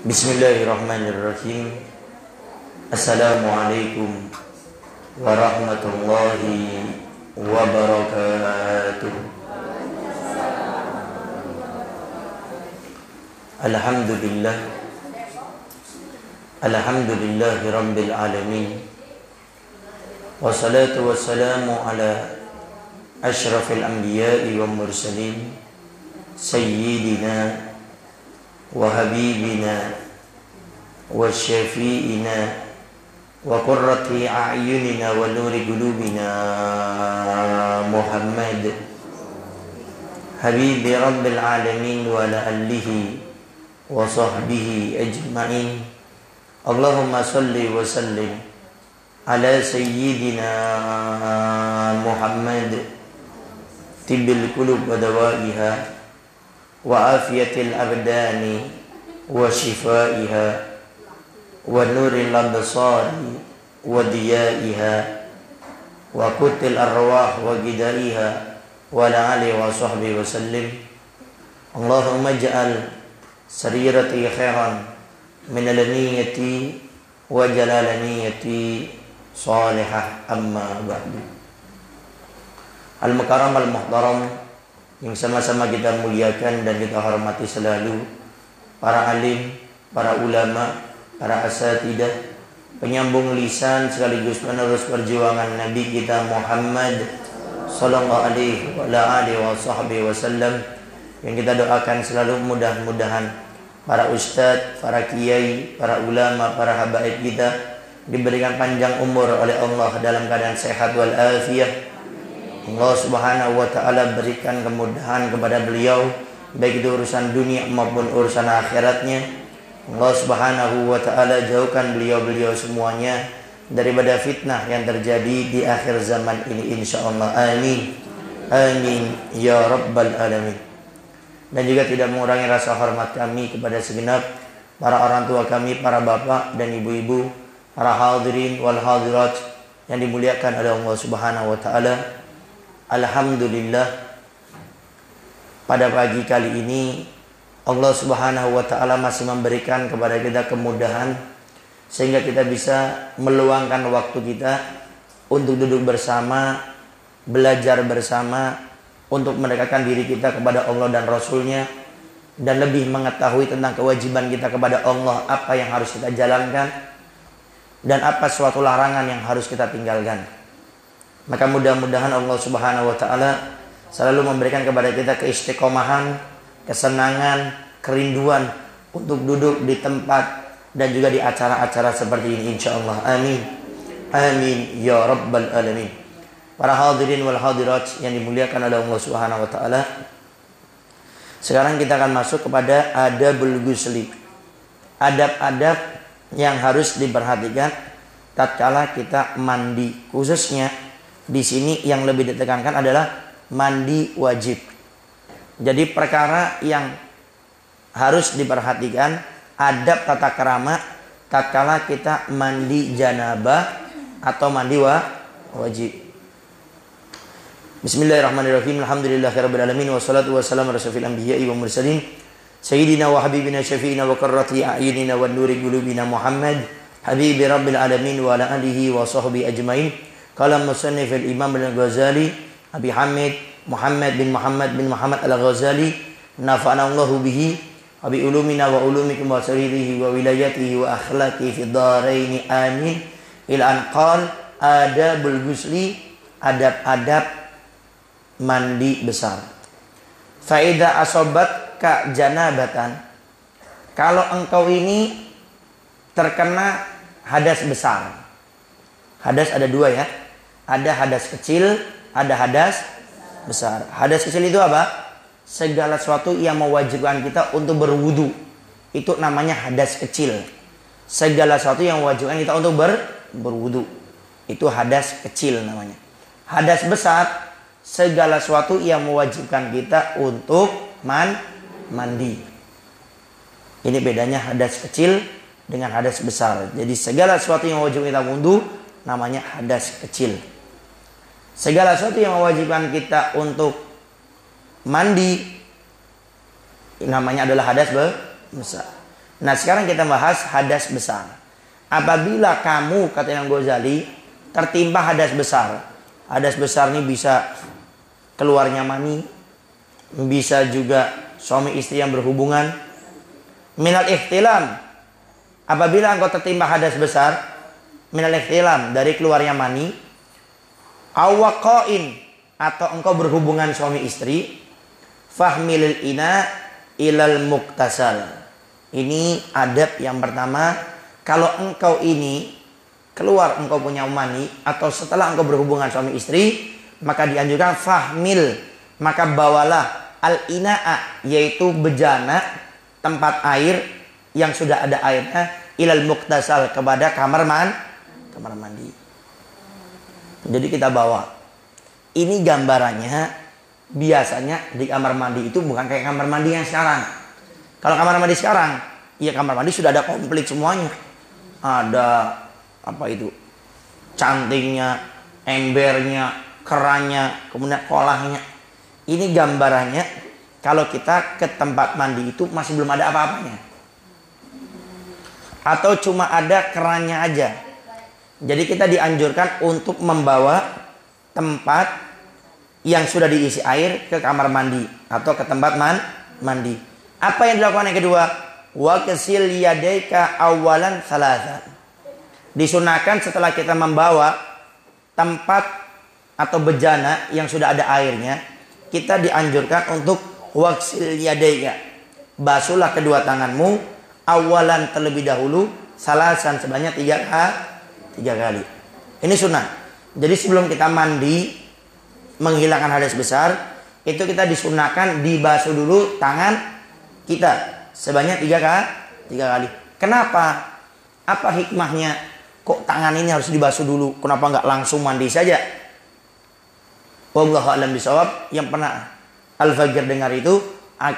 Bismillahirrahmanirrahim. Assalamualaikum warahmatullahi wabarakatuh. Alhamdulillah. Alhamdulillahi rabbil alamin. Wassalatu wassalamu ala asyrafil anbiya'i wal mursalin sayyidina wa habibina wa syafi'ina wa qurrati a'yunina wa nuri qulubina Muhammad habibi rabbil alamin wa ala alihi wa sahbihi ajma'in. Allahumma salli wa sallim ala sayyidina Muhammad tibbil qulub wa dawaiha wa afiyatil abdani wa shifaiha wa nuril absari wa diyaiha wa qutil arwah wa gidaiha wa ala alihi wa sahbihi wa sallim. Allahumma ij'al sarirati khairan min al-niyyati wa jalalaniyati salihah, amma ba'du. Al-mukarram al-muhtaram yang sama-sama kita muliakan dan kita hormati selalu, para alim, para ulama, para asatidah, penyambung lisan sekaligus penerus perjuangan Nabi kita Muhammad sallallahu alaihi wasallam, yang kita doakan selalu mudah-mudahan para ustadz, para kiai, para ulama, para habaib kita diberikan panjang umur oleh Allah dalam keadaan sehat wal afiyah. Allah subhanahu wa ta'ala berikan kemudahan kepada beliau, baik itu urusan dunia maupun urusan akhiratnya. Allah subhanahu wa ta'ala jauhkan beliau-beliau semuanya daripada fitnah yang terjadi di akhir zaman ini, insyaallah. Amin. Amin ya rabbal alamin. Dan juga tidak mengurangi rasa hormat kami kepada segenap para orang tua kami, para bapak dan ibu-ibu, para hadirin wal hadirat yang dimuliakan oleh Allah subhanahu wa ta'ala. Alhamdulillah, pada pagi kali ini Allah subhanahu wa ta'ala masih memberikan kepada kita kemudahan sehingga kita bisa meluangkan waktu kita untuk duduk bersama, belajar bersama, untuk mendekatkan diri kita kepada Allah dan Rasulnya, dan lebih mengetahui tentang kewajiban kita kepada Allah, apa yang harus kita jalankan dan apa suatu larangan yang harus kita tinggalkan. Maka mudah-mudahan Allah subhanahu wa ta'ala selalu memberikan kepada kita keistiqomahan, kesenangan, kerinduan untuk duduk di tempat dan juga di acara-acara seperti ini, insyaallah. Amin. Amin ya rabbal alamin. Para hadirin wal hadirat yang dimuliakan oleh Allah subhanahu wa ta'ala, sekarang kita akan masuk kepada adabul ghusli. Adab-adab yang harus diperhatikan tatkala kita mandi, khususnya di sini yang lebih ditekankan adalah mandi wajib. Jadi perkara yang harus diperhatikan, adab tata krama tatkala kita mandi janabah atau mandi wajib. Bismillahirrahmanirrahim. Alhamdulillahirabbil alamin wassalatu wassalamu ala asyrafil anbiya'i wal mursalin sayyidina wa habibina syafi'ina wa qurrati a'yunina wa nuri qulubina Muhammad habibi rabbil alamin wa ala alihi wa sahbihi ajmain. Kalam musannif al-Imam al-Ghazali Abi Hamid Muhammad bin Muhammad al-Ghazali nafa'ana Allahu bihi wa bi ulumina wa ulumikum wa sirrihi wa wilayatihi wa akhlaqi fi dharain amin. Ila an qala adabul ghusli, adab-adab mandi besar. Fa idza asabat ka janabatan, kalau engkau ini terkena hadas besar. Hadas ada dua ya. Ada hadas kecil, ada hadas besar. Hadas kecil itu apa? Segala sesuatu yang mewajibkan kita untuk berwudu, itu namanya hadas kecil. Segala sesuatu yang mewajibkan kita untuk berwudu, itu hadas kecil namanya. Hadas besar, segala sesuatu yang mewajibkan kita untuk mandi. Ini bedanya hadas kecil dengan hadas besar. Jadi segala sesuatu yang mewajibkan kita wudu namanya hadas kecil. Segala sesuatu yang mewajibkan kita untuk mandi namanya adalah hadas besar. Nah sekarang kita bahas hadas besar. Apabila kamu, kata Imam Ghazali, tertimpa hadas besar. Hadas besar ini bisa keluarnya mani, bisa juga suami istri yang berhubungan. Minal ihtilam, apabila engkau tertimpa hadas besar, minal ihtilam, dari keluarnya mani, awwaqain, atau engkau berhubungan suami istri, fahmilil ina ilal muktasal. Ini adab yang pertama. Kalau engkau ini keluar, engkau punya mani, atau setelah engkau berhubungan suami istri, maka dianjurkan fahmil, maka bawalah al-ina'a, yaitu bejana, tempat air yang sudah ada airnya, ilal muktasal, kepada kamar mandi. Jadi kita bawa. Ini gambarannya, biasanya di kamar mandi itu bukan kayak kamar mandi yang sekarang. Kalau kamar mandi sekarang, ya kamar mandi sudah ada komplit semuanya. Ada apa itu? Cantingnya, embernya, kerannya, kemudian kolahnya. Ini gambarannya kalau kita ke tempat mandi itu masih belum ada apa-apanya. Atau cuma ada kerannya aja. Jadi kita dianjurkan untuk membawa tempat yang sudah diisi air ke kamar mandi atau ke tempat mandi. Apa yang dilakukan yang kedua? Wa kasil yadaika awalan salasan. Disunahkan setelah kita membawa tempat atau bejana yang sudah ada airnya, kita dianjurkan untuk waksil yadaika, basuhlah kedua tanganmu awalan terlebih dahulu, salasan sebanyak 3 kali. Ini sunnah. Jadi sebelum kita mandi menghilangkan hadas besar, itu kita disunahkan dibasuh dulu tangan kita sebanyak 3 kali. Kenapa? Apa hikmahnya? Kok tangan ini harus dibasuh dulu? Kenapa nggak langsung mandi saja? Wallahu a'lam bishawab. Yang pernah Al-Fagir dengar itu,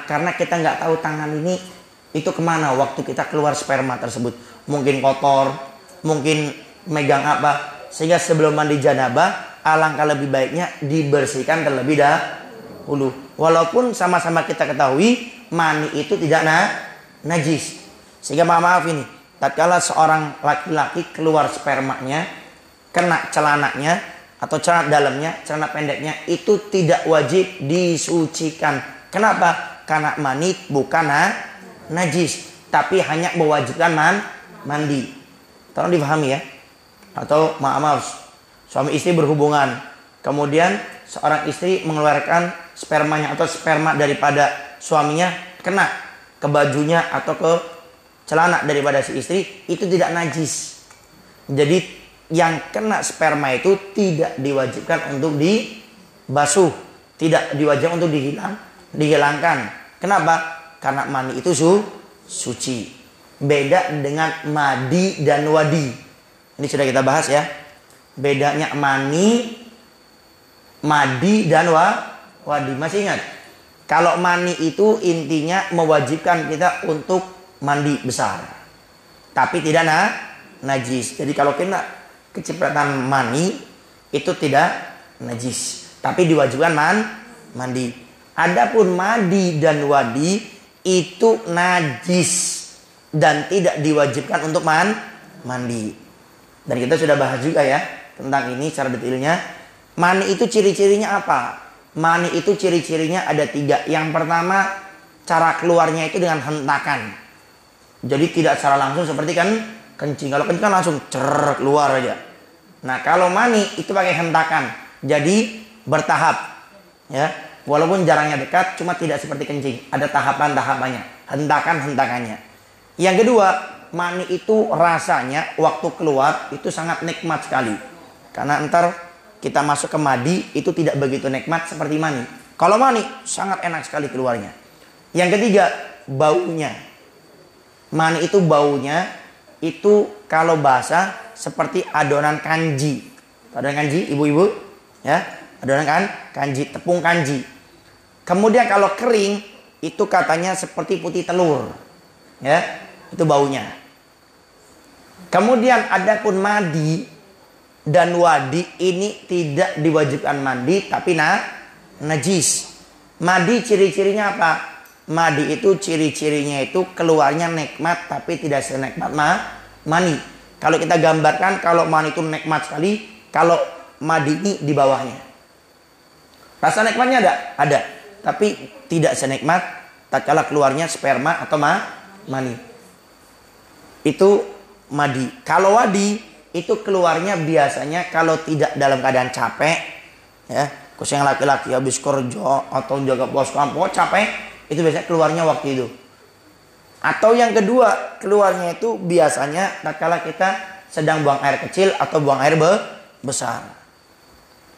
karena kita nggak tahu tangan ini itu kemana waktu kita keluar sperma tersebut. Mungkin kotor, mungkin megang apa, sehingga sebelum mandi janabah alangkah lebih baiknya dibersihkan terlebih dahulu. Walaupun sama-sama kita ketahui mani itu tidak najis. Sehingga maaf ini, tatkala seorang laki-laki keluar spermanya, kena celananya atau celana dalamnya, celana pendeknya, itu tidak wajib disucikan. Kenapa? Karena mani bukan najis, tapi hanya mewajibkan mandi. Tolong dipahami ya. Atau maaf, suami istri berhubungan, kemudian seorang istri mengeluarkan spermanya atau sperma daripada suaminya kena ke bajunya atau ke celana daripada si istri, itu tidak najis. Jadi yang kena sperma itu tidak diwajibkan untuk dibasuh, tidak diwajibkan untuk dihilangkan. Kenapa? Karena mani itu suci. Beda dengan madi dan wadi. Ini sudah kita bahas ya. Bedanya mani, madi dan wadi. Masih ingat? Kalau mani itu intinya mewajibkan kita untuk mandi besar, tapi tidak najis. Jadi kalau kena kecipratan mani itu tidak najis, tapi diwajibkan mandi. Adapun madi dan wadi itu najis dan tidak diwajibkan untuk mandi. Dan kita sudah bahas juga ya tentang ini secara detailnya. Mani itu ciri-cirinya apa? Mani itu ciri-cirinya ada 3. Yang pertama, cara keluarnya itu dengan hentakan. Jadi tidak secara langsung seperti kencing. Kalau kencing kan langsung keluar aja. Nah kalau mani itu pakai hentakan. Jadi bertahap. Ya, walaupun jaraknya dekat, cuma tidak seperti kencing. Ada tahapan-tahapannya. Hentakan-hentakannya. Yang kedua, mani itu rasanya waktu keluar itu sangat nikmat sekali. Karena ntar kita masuk ke madi itu tidak begitu nikmat seperti mani. Kalau mani sangat enak sekali keluarnya. Yang ketiga, baunya. Mani itu baunya itu kalau basah seperti adonan kanji. Adonan kanji, ibu-ibu, ya, adonan kanji, tepung kanji. Kemudian kalau kering itu katanya seperti putih telur, ya, itu baunya. Kemudian adapun madi dan wadi ini tidak diwajibkan mandi, tapi najis. Madi ciri-cirinya apa? madi itu ciri-cirinya itu keluarnya nikmat tapi tidak senikmat mani. Kalau kita gambarkan, kalau mani itu nikmat sekali, kalau madi ini di bawahnya. Rasa nikmatnya ada, tapi tidak senikmat tatkala keluarnya sperma atau mani. Itu madi. Kalau wadi itu keluarnya biasanya kalau tidak dalam keadaan capek, ya, khususnya laki-laki habis kerja atau jaga pos kampung capek, itu biasanya keluarnya waktu itu. Atau yang kedua, keluarnya itu biasanya tatkala kita sedang buang air kecil atau buang air besar.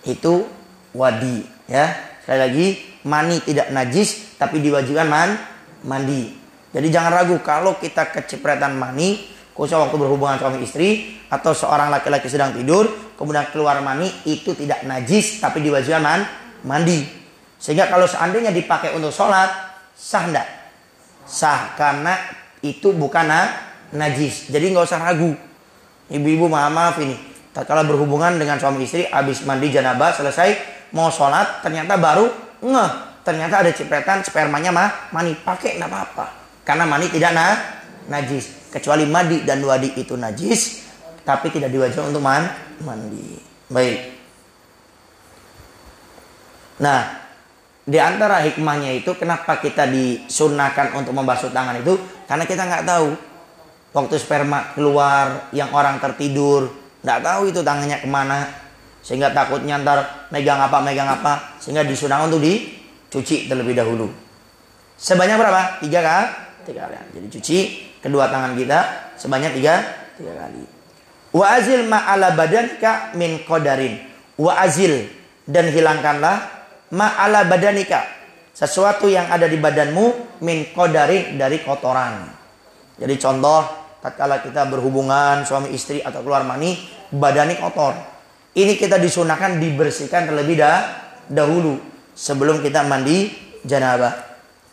Itu wadi, ya. Sekali lagi, mani tidak najis tapi diwajibkan mandi. Jadi jangan ragu kalau kita kecipratan mani, khususnya waktu berhubungan suami istri atau seorang laki-laki sedang tidur, kemudian keluar mani, itu tidak najis tapi diwajibkan mandi. Sehingga kalau seandainya dipakai untuk sholat, sah enggak? Sah, karena itu bukan najis. Jadi nggak usah ragu. Ibu-ibu maaf ini, tatkala berhubungan dengan suami istri, habis mandi janabah selesai mau sholat, ternyata baru ternyata ada cipratan spermanya mani, pakai enggak apa-apa. Karena mani tidak najis. Kecuali madi dan wadi itu najis, tapi tidak diwajibkan untuk mandi. Baik. Nah, di antara hikmahnya itu kenapa kita disunahkan untuk membasuh tangan itu, karena kita nggak tahu waktu sperma keluar yang orang tertidur, nggak tahu itu tangannya kemana, sehingga takutnya ntar megang apa, sehingga disunahkan untuk dicuci terlebih dahulu. Sebanyak berapa? 3 kali. Jadi cuci kedua tangan kita sebanyak 3 kali. Wa azil ma'ala badanika min qadarin. Wa azil, dan hilangkanlah ma'ala badanika, sesuatu yang ada di badanmu, min qadarin, dari kotoran. Jadi contoh, tatkala kita berhubungan suami istri atau keluar mani, badannya kotor. Ini kita disunahkan dibersihkan terlebih dahulu sebelum kita mandi janabah.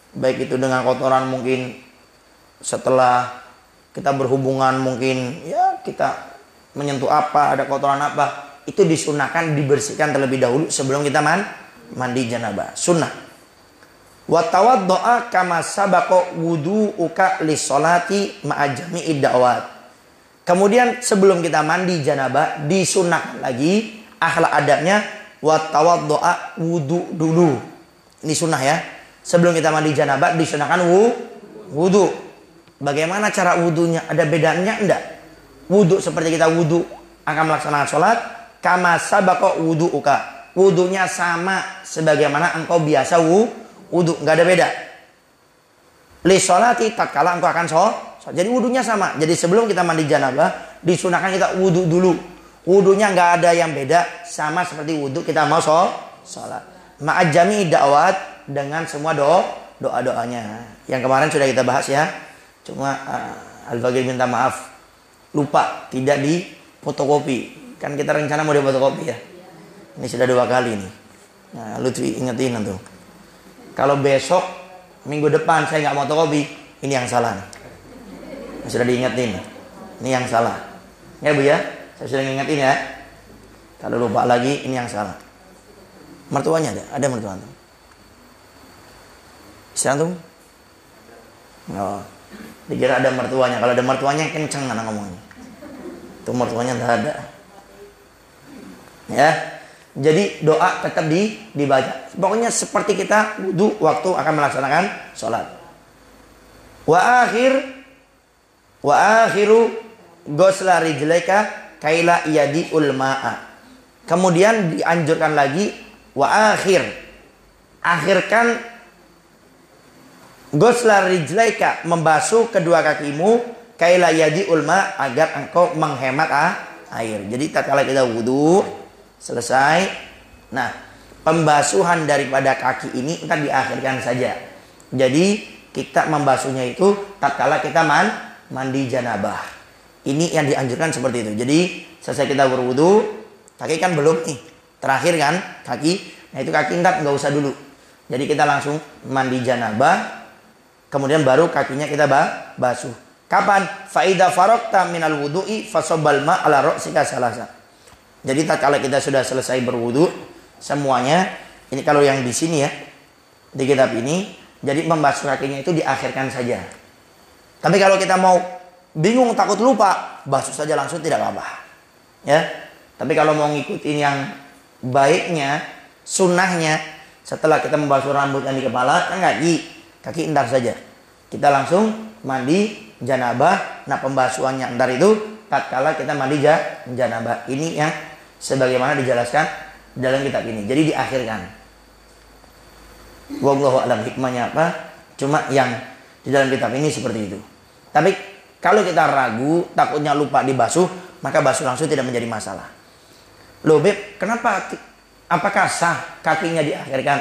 Baik itu dengan kotoran mungkin setelah kita berhubungan, mungkin ya kita menyentuh apa, ada kotoran apa, itu disunahkan dibersihkan terlebih dahulu sebelum kita mandi janabah. Sunnah. Wa tawaddo'a kama sabaqa wudu'uka lis-sholati ma'a jami'id da'wat. Kemudian sebelum kita mandi janabah disunahkan lagi akhlak adabnya, wa tawaddo'a wudu dulu. Ini sunnah ya. Sebelum kita mandi janabah disunahkan wudu. Bagaimana cara wudunya? Ada bedanya enggak? Wudu seperti kita wudu akan melaksanakan sholat, kama sabaqa wudu'uka. Wudunya sama sebagaimana engkau biasa wudu, nggak ada beda. Li sholati, tatkala engkau akan sholat, jadi wudunya sama. Jadi sebelum kita mandi janabah disunahkan kita wudu dulu. Wudunya nggak ada yang beda, sama seperti wudu kita mau sholat. Ma'ajami da'wat, dengan semua doa-doanya. Yang kemarin sudah kita bahas ya. Cuma Al-Bagir minta maaf, lupa tidak di fotokopi. Kan kita rencana mau di fotokopi ya. Ini sudah 2 kali nih. Nah, Lutfi ingetin tuh. Kalau besok minggu depan saya nggak mau fotokopi, ini yang salah. Sudah diingetin. Ini yang salah. Ya Bu ya, saya sudah ngingetin ya. Kalau lupa lagi, ini yang salah. Mertuanya ada mertua antum? Istri antum? Oh, dikira ada mertuanya. Kalau ada mertuanya kenceng anak ngomongnya. Itu mertuanya nggak ada. Ya. Jadi doa tetap dibaca. Pokoknya seperti kita wudu waktu akan melaksanakan sholat. Wa akhiru ghusla rijlaika kaila yadi ulma'a. Kemudian dianjurkan lagi akhirkan ghusla rijlaika, membasuh kedua kakimu, kaila yadi ulma, agar engkau menghemat air. Jadi tatkala kita wudu selesai, nah pembasuhan daripada kaki ini kita diakhirkan saja. Jadi kita membasuhnya itu tatkala kita mandi janabah. Ini yang dianjurkan seperti itu. Jadi selesai kita berwudu, kaki kan belum nih, terakhir kan kaki. Nah itu kaki nggak usah dulu. Jadi kita langsung mandi janabah, kemudian baru kakinya kita basuh. Kapan? Faida farokta minal wudu'i fasobbal ma ala ro'sika salasa. Jadi tatkala kita sudah selesai berwudu semuanya, ini kalau yang di sini ya, di kitab ini Jadi membasuh kakinya itu diakhirkan saja. Tapi kalau kita mau bingung takut lupa, basuh saja langsung tidak apa-apa. Ya. Tapi kalau mau ngikutin yang baiknya, sunnahnya, setelah kita membasuh rambut yang di kepala, kan kaki entar saja. Kita langsung mandi janabah. Nah, pembasuhannya entar itu tatkala kita mandi janabah. Ini yang sebagaimana dijelaskan dalam kitab ini. Jadi diakhirkan. Wallahu a'lam hikmahnya apa? Cuma yang di dalam kitab ini seperti itu. Tapi kalau kita ragu, takutnya lupa dibasuh, maka basuh langsung tidak menjadi masalah. Loh Beb, kenapa? Apakah sah kakinya diakhirkan?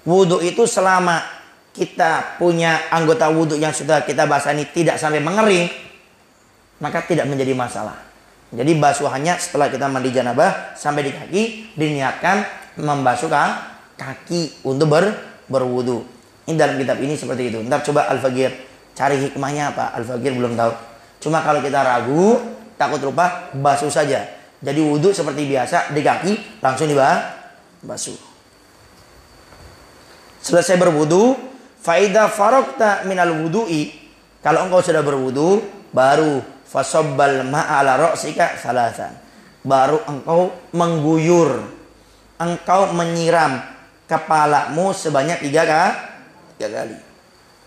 Wudhu itu selama kita punya anggota wudhu yang sudah kita basahi tidak sampai mengering, maka tidak menjadi masalah. Jadi basuhannya setelah kita mandi janabah sampai di kaki, diniatkan membasuh kaki untuk berwudhu. Ini dalam kitab ini seperti itu. Ntar coba Al-Faqir cari hikmahnya apa. Al-Faqir belum tahu. Cuma kalau kita ragu, takut lupa, basuh saja. Jadi wudhu seperti biasa di kaki langsung dibasuh. Selesai berwudhu, faida farokta minal wudhu'i, kalau engkau sudah berwudhu, baru fasobbal ma'ala ro'sika salasan, baru engkau mengguyur, engkau menyiram kepalamu sebanyak 3 kali.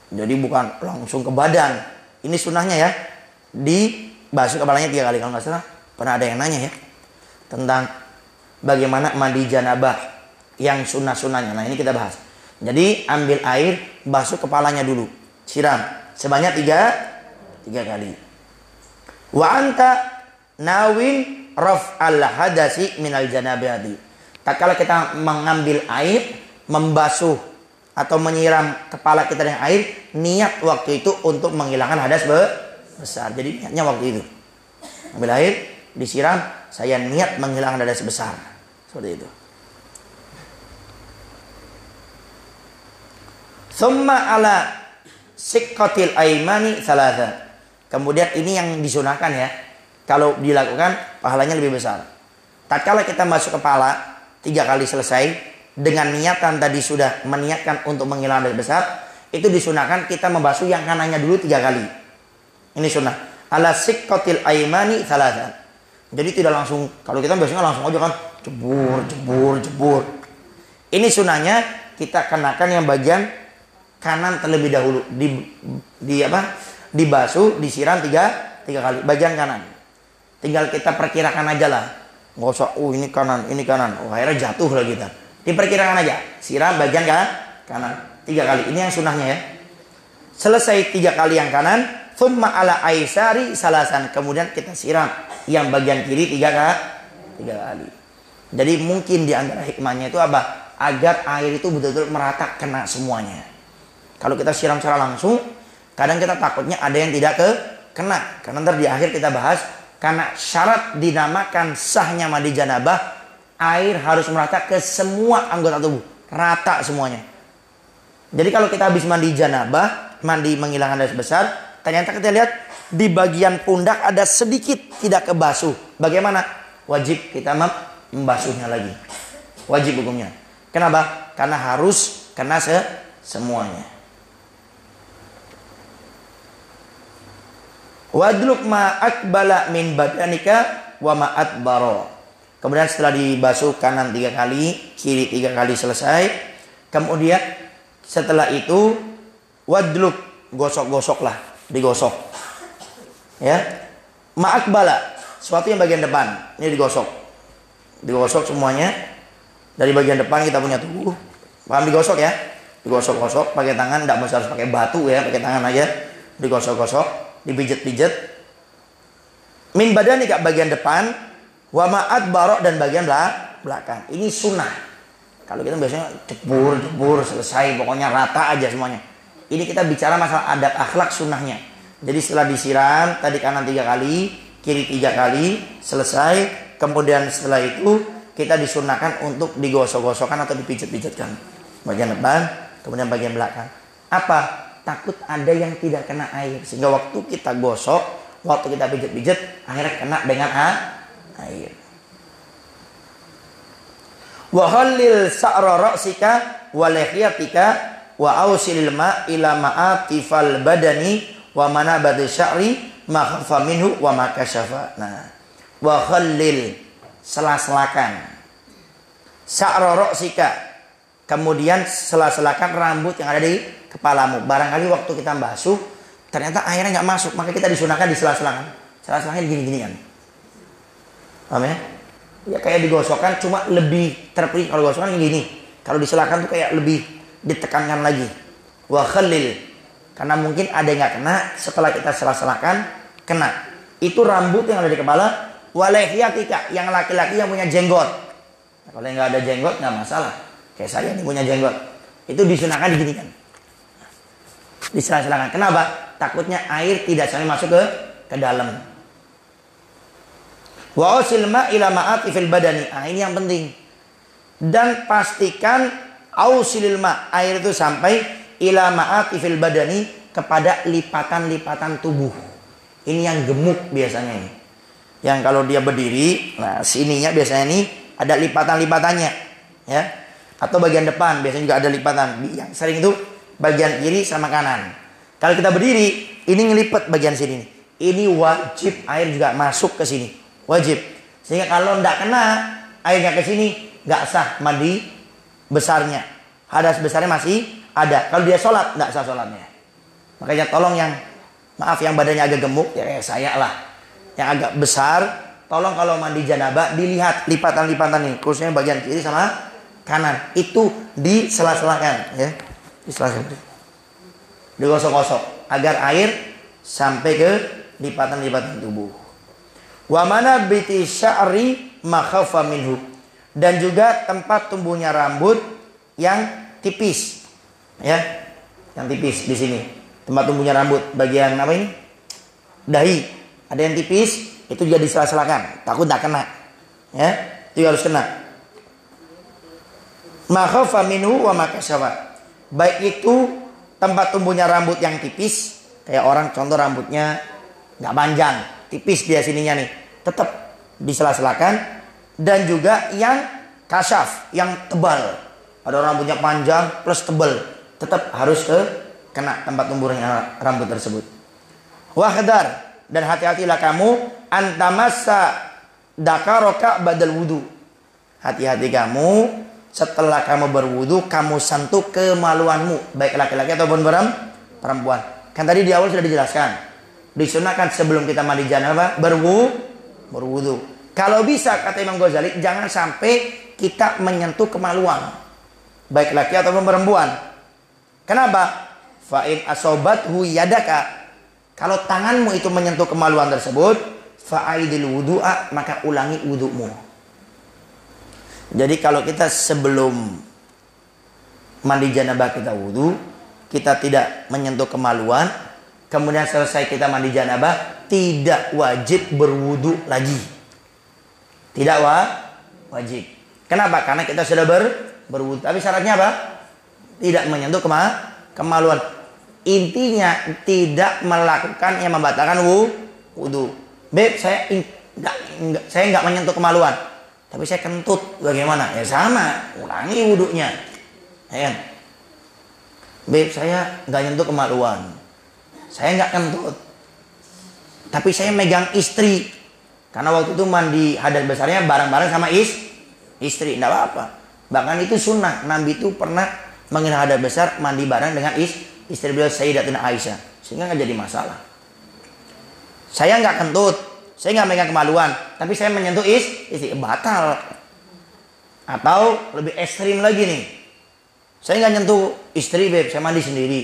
Jadi bukan langsung ke badan. Ini sunnahnya ya, dibasuh kepalanya 3 kali. Kalau nggak salah pernah ada yang nanya ya tentang bagaimana mandi janabah yang sunnah-sunnahnya. Nah ini kita bahas. Jadi ambil air, basuh kepalanya dulu, siram sebanyak 3 kali. Wa anta nawin raf'al hadasi minal janabati. Tak kala kita mengambil air, membasuh atau menyiram kepala kita dengan air, niat waktu itu untuk menghilangkan hadas besar. Jadi niatnya waktu itu ambil air, disiram, saya niat menghilangkan hadas besar. Seperti itu. Thumma ala siqqatil aimani thalatha. Kemudian ini yang disunahkan ya. Kalau dilakukan pahalanya lebih besar. Tatkala kita masuk kepala 3 kali selesai dengan niatan tadi sudah meniatkan untuk menghilangkan hadas besar, itu disunahkan kita membasuh yang kanannya dulu 3 kali. Ini sunnah. Ala siqqatil aimani thalatha. Jadi tidak langsung, kalau kita biasanya langsung aja kan jebur. Ini sunnahnya kita kenakan yang bagian kanan terlebih dahulu, dibasuh, disiram 3 kali bagian kanan. Tinggal kita perkirakan aja lah, nggak usah ini kanan, akhirnya jatuh lah kita. Diperkirakan aja, siram bagian kanan 3 kali. Ini yang sunnahnya ya. Selesai 3 kali yang kanan, thumma ala aisari salasan, kemudian kita siram yang bagian kiri 3 kali. Jadi mungkin di antara hikmahnya itu apa? Agar air itu betul-betul merata kena semuanya. Kalau kita siram secara langsung, kadang kita takutnya ada yang tidak kena. Karena nanti di akhir kita bahas, karena syarat dinamakan sahnya mandi janabah, air harus merata ke semua anggota tubuh, rata semuanya. Jadi kalau kita habis mandi janabah, mandi menghilangkan hadas besar, ternyata kita lihat di bagian pundak ada sedikit tidak kebasuh. Bagaimana? Wajib kita membasuhnya lagi. Wajib hukumnya. Kenapa? Karena harus kena semuanya. Wadluk ma akbala min badanika wa ma adbaro. Kemudian setelah dibasuh kanan 3 kali, kiri 3 kali selesai. Kemudian setelah itu wadluk, gosok-gosoklah, digosok. Ya. Ma akbala, sesuatu yang bagian depan, ini digosok. Digosok semuanya. Dari bagian depan kita punya tubuh. Paham digosok ya? Digosok-gosok pakai tangan, enggak harus pakai batu ya, pakai tangan aja. Digosok-gosok, dipijet-pijet. Min badanika bagian depan, wa ma'ad barok dan bagian belakang. Ini sunnah. Kalau kita biasanya jebur selesai, pokoknya rata aja semuanya. Ini kita bicara masalah adab akhlak sunnahnya. Jadi setelah disiram tadi kanan 3 kali, kiri 3 kali, selesai. Kemudian setelah itu kita disunahkan untuk digosok-gosokkan atau dipijet-pijetkan bagian depan, kemudian bagian belakang. Apa? Takut ada yang tidak kena air, sehingga waktu kita gosok, waktu kita pijet-pijet, akhirnya kena dengan air. Wa hallil sa'ra ra'sika wa lihyatika wa ausilil ma ila ma'atifal badani wa manabati sya'ri ma khafa minhu wa ma kasyafa. Nah, wa khallil, sela-selakan. Sya'ra ra'sika, kemudian sela-selakan rambut yang ada di kepalamu. Barangkali waktu kita basuh ternyata airnya nggak masuk, maka kita disunahkan di sela-selakan. Sela-selakan gini-ginian. Paham ya? Ya kayak digosokkan, cuma lebih terpilih. Kalau gosokkan gini, kalau diselakan tuh kayak lebih ditekankan lagi. Wa khalil, karena mungkin ada yang nggak kena, setelah kita sela-selakan kena. Itu rambut yang ada di kepala. Wa lihyatika, yang laki-laki yang punya jenggot. Nah, kalau yang nggak ada jenggot nggak masalah. Kayak saya nih punya jenggot, itu disunahkan diginikan, disela-selakan. Kenapa? Takutnya air tidak sampai masuk ke dalam. Wa usil ma ila ma'ati fil badani. Ah, ini yang penting. Dan pastikan ausilil ma, air itu sampai ila ma'ati fil badani, kepada lipatan-lipatan tubuh. Ini yang gemuk biasanya ini. Yang kalau dia berdiri, nah sininya biasanya ini ada lipatan-lipatannya, ya. Atau bagian depan biasanya juga ada lipatan. Yang sering itu bagian kiri sama kanan. Kalau kita berdiri, ini ngelipet bagian sini. Ini wajib air juga masuk ke sini. Wajib. Sehingga kalau tidak kena airnya ke sini, nggak sah mandi besarnya. Hadas besarnya masih ada. Kalau dia sholat, nggak sah sholatnya. Makanya tolong yang, maaf yang badannya agak gemuk, ya kayak saya lah, yang agak besar, tolong kalau mandi janabah dilihat lipatan-lipatan ini, khususnya bagian kiri sama kanan. Itu disela-selakan, ya. Disela-selakan. Digosok-gosok agar air sampai ke lipatan-lipatan tubuh. Wa mana biti sya'ri ma khafa minhu, dan juga tempat tumbuhnya rambut yang tipis, ya, yang tipis di sini. Tempat tumbuhnya rambut bagian apa ini? Dahi. Ada yang tipis, itu juga disela-selakan. Takut tak kena, ya, itu harus kena. Ma khafa minhu wa ma kasyafa. Baik itu tempat tumbuhnya rambut yang tipis, kayak orang contoh rambutnya nggak panjang, tipis dia sininya nih, tetap disela-selakan. Dan juga yang kasyaf, yang tebal, ada rambutnya panjang plus tebal, tetap harus kena tempat tumbuhnya rambut tersebut. Wahdar, dan hati-hatilah kamu antamassa dakaroka badal wudu. Hati-hati kamu setelah kamu berwudu, kamu sentuh kemaluanmu, baik laki-laki ataupun perempuan. Kan tadi di awal sudah dijelaskan, disunahkan sebelum kita mandi janabah berwudu. Kalau bisa, kata Imam Ghazali, jangan sampai kita menyentuh kemaluan, baik laki ataupun perempuan. Kenapa? Fa'in asobathu yadaka, kalau tanganmu itu menyentuh kemaluan tersebut, fa'aidil wudu'a, maka ulangi wudu'mu. Jadi kalau kita sebelum mandi janabah kita wudu, kita tidak menyentuh kemaluan, kemudian selesai kita mandi janabah, tidak wajib berwudu lagi. Tidak wajib. Kenapa? Karena kita sudah berwudu. Tapi syaratnya apa? Tidak menyentuh kemaluan. Intinya tidak melakukan yang membatalkan wudu. Beb, saya nggak menyentuh kemaluan, tapi saya kentut, bagaimana? Ya sama, ulangi wudunya. Ya kan? Beb, saya nggak nyentuh kemaluan, saya nggak kentut, tapi saya megang istri. Karena waktu itu mandi hadas besarnya bareng-bareng sama istri, tidak apa-apa. Bahkan itu sunnah. Nabi itu pernah mengenai hadas besar mandi bareng dengan istri beliau Sayyidatina Aisyah, sehingga nggak jadi masalah. Saya nggak kentut, saya nggak megang kemaluan, tapi saya menyentuh istri, batal. Atau lebih ekstrim lagi nih, saya nggak nyentuh istri, beb, saya mandi sendiri.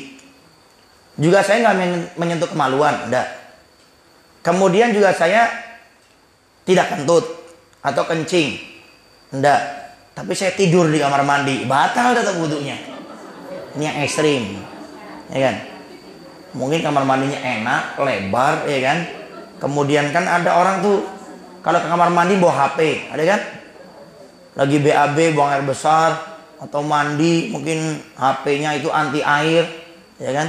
Juga saya nggak menyentuh kemaluan, enggak. Kemudian juga saya tidak kentut atau kencing, enggak. Tapi saya tidur di kamar mandi, batal tetap wudunya. Ini yang ekstrim, ya kan? Mungkin kamar mandinya enak, lebar, ya kan? Kemudian kan ada orang tuh kalau ke kamar mandi bawa HP, ada kan? Lagi BAB, buang air besar, atau mandi, mungkin HP-nya itu anti air, ya kan?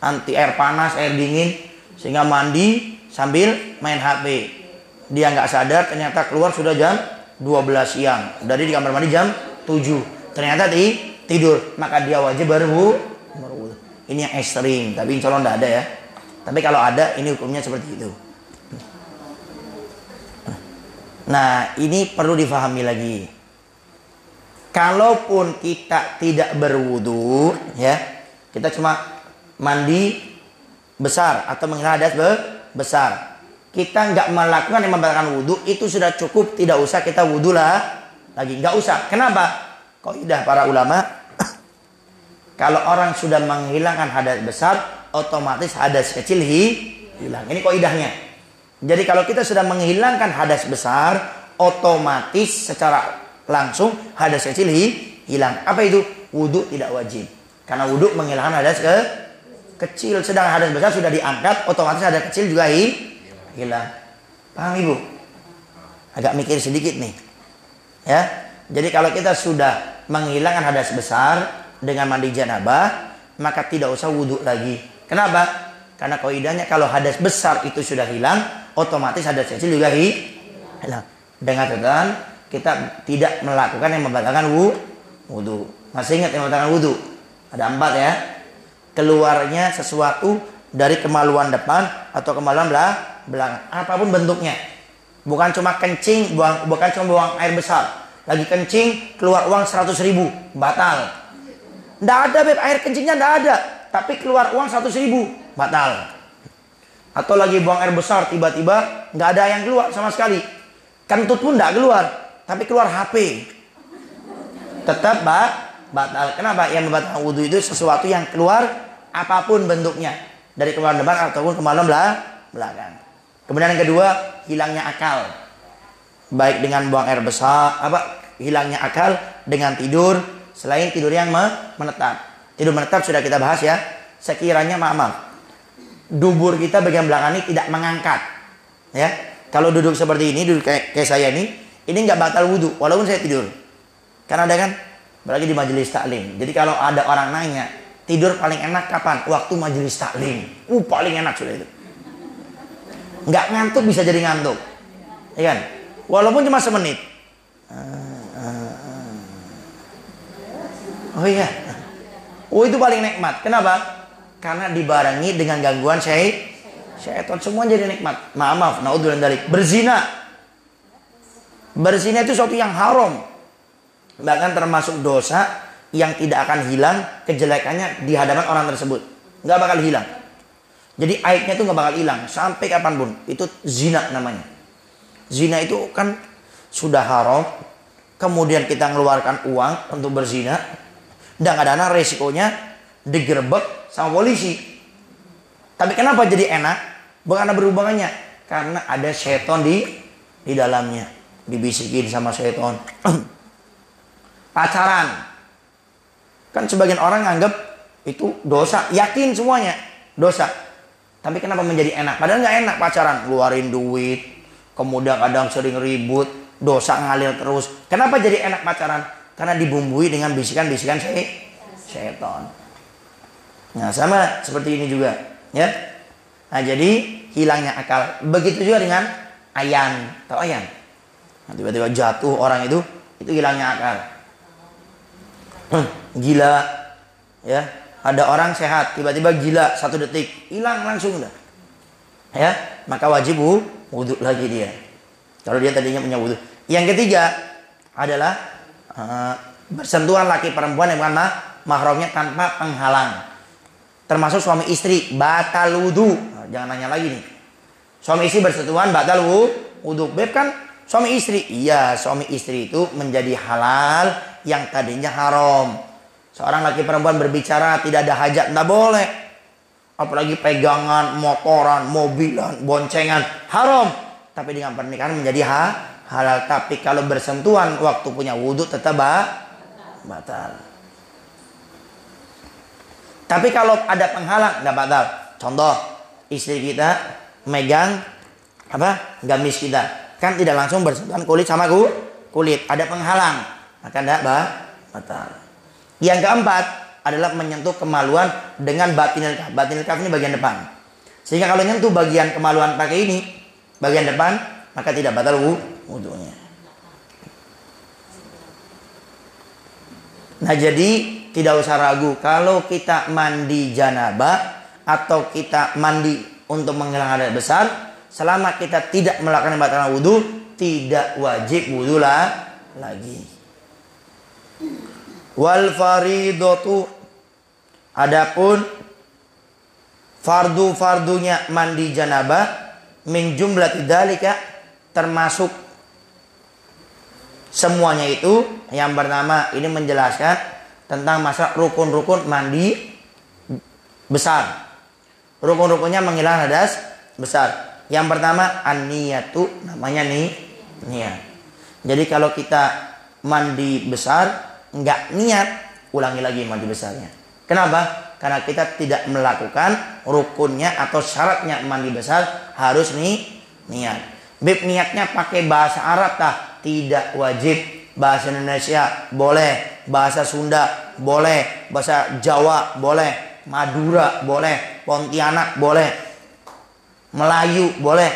Anti air panas, air dingin, sehingga mandi sambil main HP. Dia nggak sadar, ternyata keluar sudah jam 12 siang. Dari di kamar mandi jam 7. Ternyata tidur, maka dia wajib Ini yang ekstrim, tapi insya Allah tidak ada ya. Tapi kalau ada, ini hukumnya seperti itu. Nah, ini perlu difahami lagi. Kalaupun kita tidak berwudu, ya, kita cuma mandi besar atau menghilangkan hadas besar, kita nggak melakukan yang membatalkan wudu, itu sudah cukup. Tidak usah kita wudu lah lagi, nggak usah. Kenapa? Kaidah para ulama, kalau orang sudah menghilangkan hadas besar, otomatis hadas kecil hilang. Ini kaidahnya. Jadi kalau kita sudah menghilangkan hadas besar, otomatis secara langsung hadas kecil hilang. Apa itu? Wudu tidak wajib. Karena wudu menghilangkan hadas kecil. Sedang hadas besar sudah diangkat, otomatis hadas kecil juga hilang. Paham Ibu? Agak mikir sedikit nih. Ya. Jadi kalau kita sudah menghilangkan hadas besar dengan mandi janabah, maka tidak usah wudu lagi. Kenapa? Karena kaidahnya kalau hadas besar itu sudah hilang, otomatis hadas kecil juga hilang. Dengan catatan kita tidak melakukan yang membatalkan wudu. Masih ingat yang membatalkan wudu? Ada 4 ya. Keluarnya sesuatu dari kemaluan depan atau kemaluan belakang, apapun bentuknya. Bukan cuma kencing, bukan cuma buang air besar. Lagi kencing keluar uang 100.000, batal. Nggak ada Beb, air kencingnya nggak ada, tapi keluar uang 100.000, batal. Atau lagi buang air besar, tiba-tiba nggak ada yang keluar sama sekali, kentut pun nggak keluar, tapi keluar HP, tetap batal. Kenapa? Yang membatalkan wudu itu sesuatu yang keluar apapun bentuknya, dari kemaluan depan ataupun kemaluan belakang. Kemudian yang kedua, hilangnya akal, baik dengan buang air besar, hilangnya akal dengan tidur selain tidur yang menetap. Tidur menetap sudah kita bahas ya. Sekiranya maaf, dubur kita bagian belakang ini tidak mengangkat, ya. Kalau duduk seperti ini, duduk kayak saya ini nggak batal wudu walaupun saya tidur. Karena ada kan, apalagi di majelis taklim. Jadi kalau ada orang nanya, tidur paling enak kapan? Waktu majelis taklim. Paling enak sudah itu. Nggak ngantuk bisa jadi ngantuk, ya kan? Walaupun cuma semenit. Oh iya. Itu paling nikmat. Kenapa? Karena dibarengi dengan gangguan syaitan. Semua jadi nikmat. Maaf, naudzubillah dari berzina. Berzina itu sesuatu yang haram. Bahkan termasuk dosa yang tidak akan hilang kejelekannya di hadapan orang tersebut. Nggak bakal hilang. Jadi aibnya itu nggak bakal hilang sampai kapanpun. Itu zina namanya. Zina itu kan sudah haram. Kemudian kita mengeluarkan uang untuk berzina. Dan kadang-kadang resikonya digerebek sama polisi. Tapi kenapa jadi enak? Bukan ada berhubungannya. Karena ada setan di dalamnya. Dibisikin sama setan. Pacaran. Kan sebagian orang nganggap itu dosa. Yakin semuanya dosa. Tapi kenapa menjadi enak? Padahal nggak enak pacaran. Keluarin duit. Kemudian kadang sering ribut. Dosa ngalir terus. Kenapa jadi enak pacaran? Karena dibumbui dengan bisikan-bisikan setan. Nah, sama seperti ini juga, ya. Nah, jadi hilangnya akal. Begitu juga dengan ayan. Tahu ayan? Nah, tiba-tiba jatuh orang itu hilangnya akal. Gila, ya. Ada orang sehat, tiba-tiba gila 1 detik, hilang langsung dah. Ya, maka wajib wudu lagi dia. Kalau dia tadinya punya wudu. Yang ketiga adalah bersentuhan laki perempuan yang bukan mahramnya tanpa penghalang. Termasuk suami istri batal wudu. Nah, jangan nanya lagi nih. Suami istri bersentuhan batal wudu. Beb kan suami istri. Iya, suami istri itu menjadi halal yang tadinya haram. Seorang laki perempuan berbicara tidak ada hajat, tidak boleh. Apalagi pegangan, motoran, mobilan, boncengan, haram. Tapi dengan pernikahan menjadi halal. Tapi kalau bersentuhan waktu punya wudu tetap batal. Tapi kalau ada penghalang nggak batal. Contoh, istri kita megang gamis kita, kan tidak langsung bersentuhan kulit sama kulit. Ada penghalang, maka tidak batal. Yang keempat adalah menyentuh kemaluan dengan batinil kaf. Batinil kaf ini bagian depan. Sehingga kalau nyentuh bagian kemaluan pakai ini, bagian depan, maka tidak batal wudunya. Nah, jadi tidak usah ragu. Kalau kita mandi janabah atau kita mandi untuk menghilangkan hadas besar, selama kita tidak melakukan batal wudu, tidak wajib wudu lagi. Wal faridatu, adapun fardu-fardunya mandi janabah, min jumlati dzalika, termasuk semuanya itu. Yang pertama ini menjelaskan tentang masalah rukun-rukun mandi besar. Rukun-rukunnya menghilangkan hadas besar. Yang pertama an-niyatu, namanya niat. Jadi kalau kita mandi besar enggak niat, ulangi lagi mandi besarnya. Kenapa? Karena kita tidak melakukan rukunnya atau syaratnya mandi besar, harus niat. Bib niatnya pakai bahasa Arab tah? Tidak wajib. Bahasa Indonesia boleh, bahasa Sunda boleh, bahasa Jawa boleh, Madura boleh, Pontianak boleh, Melayu boleh.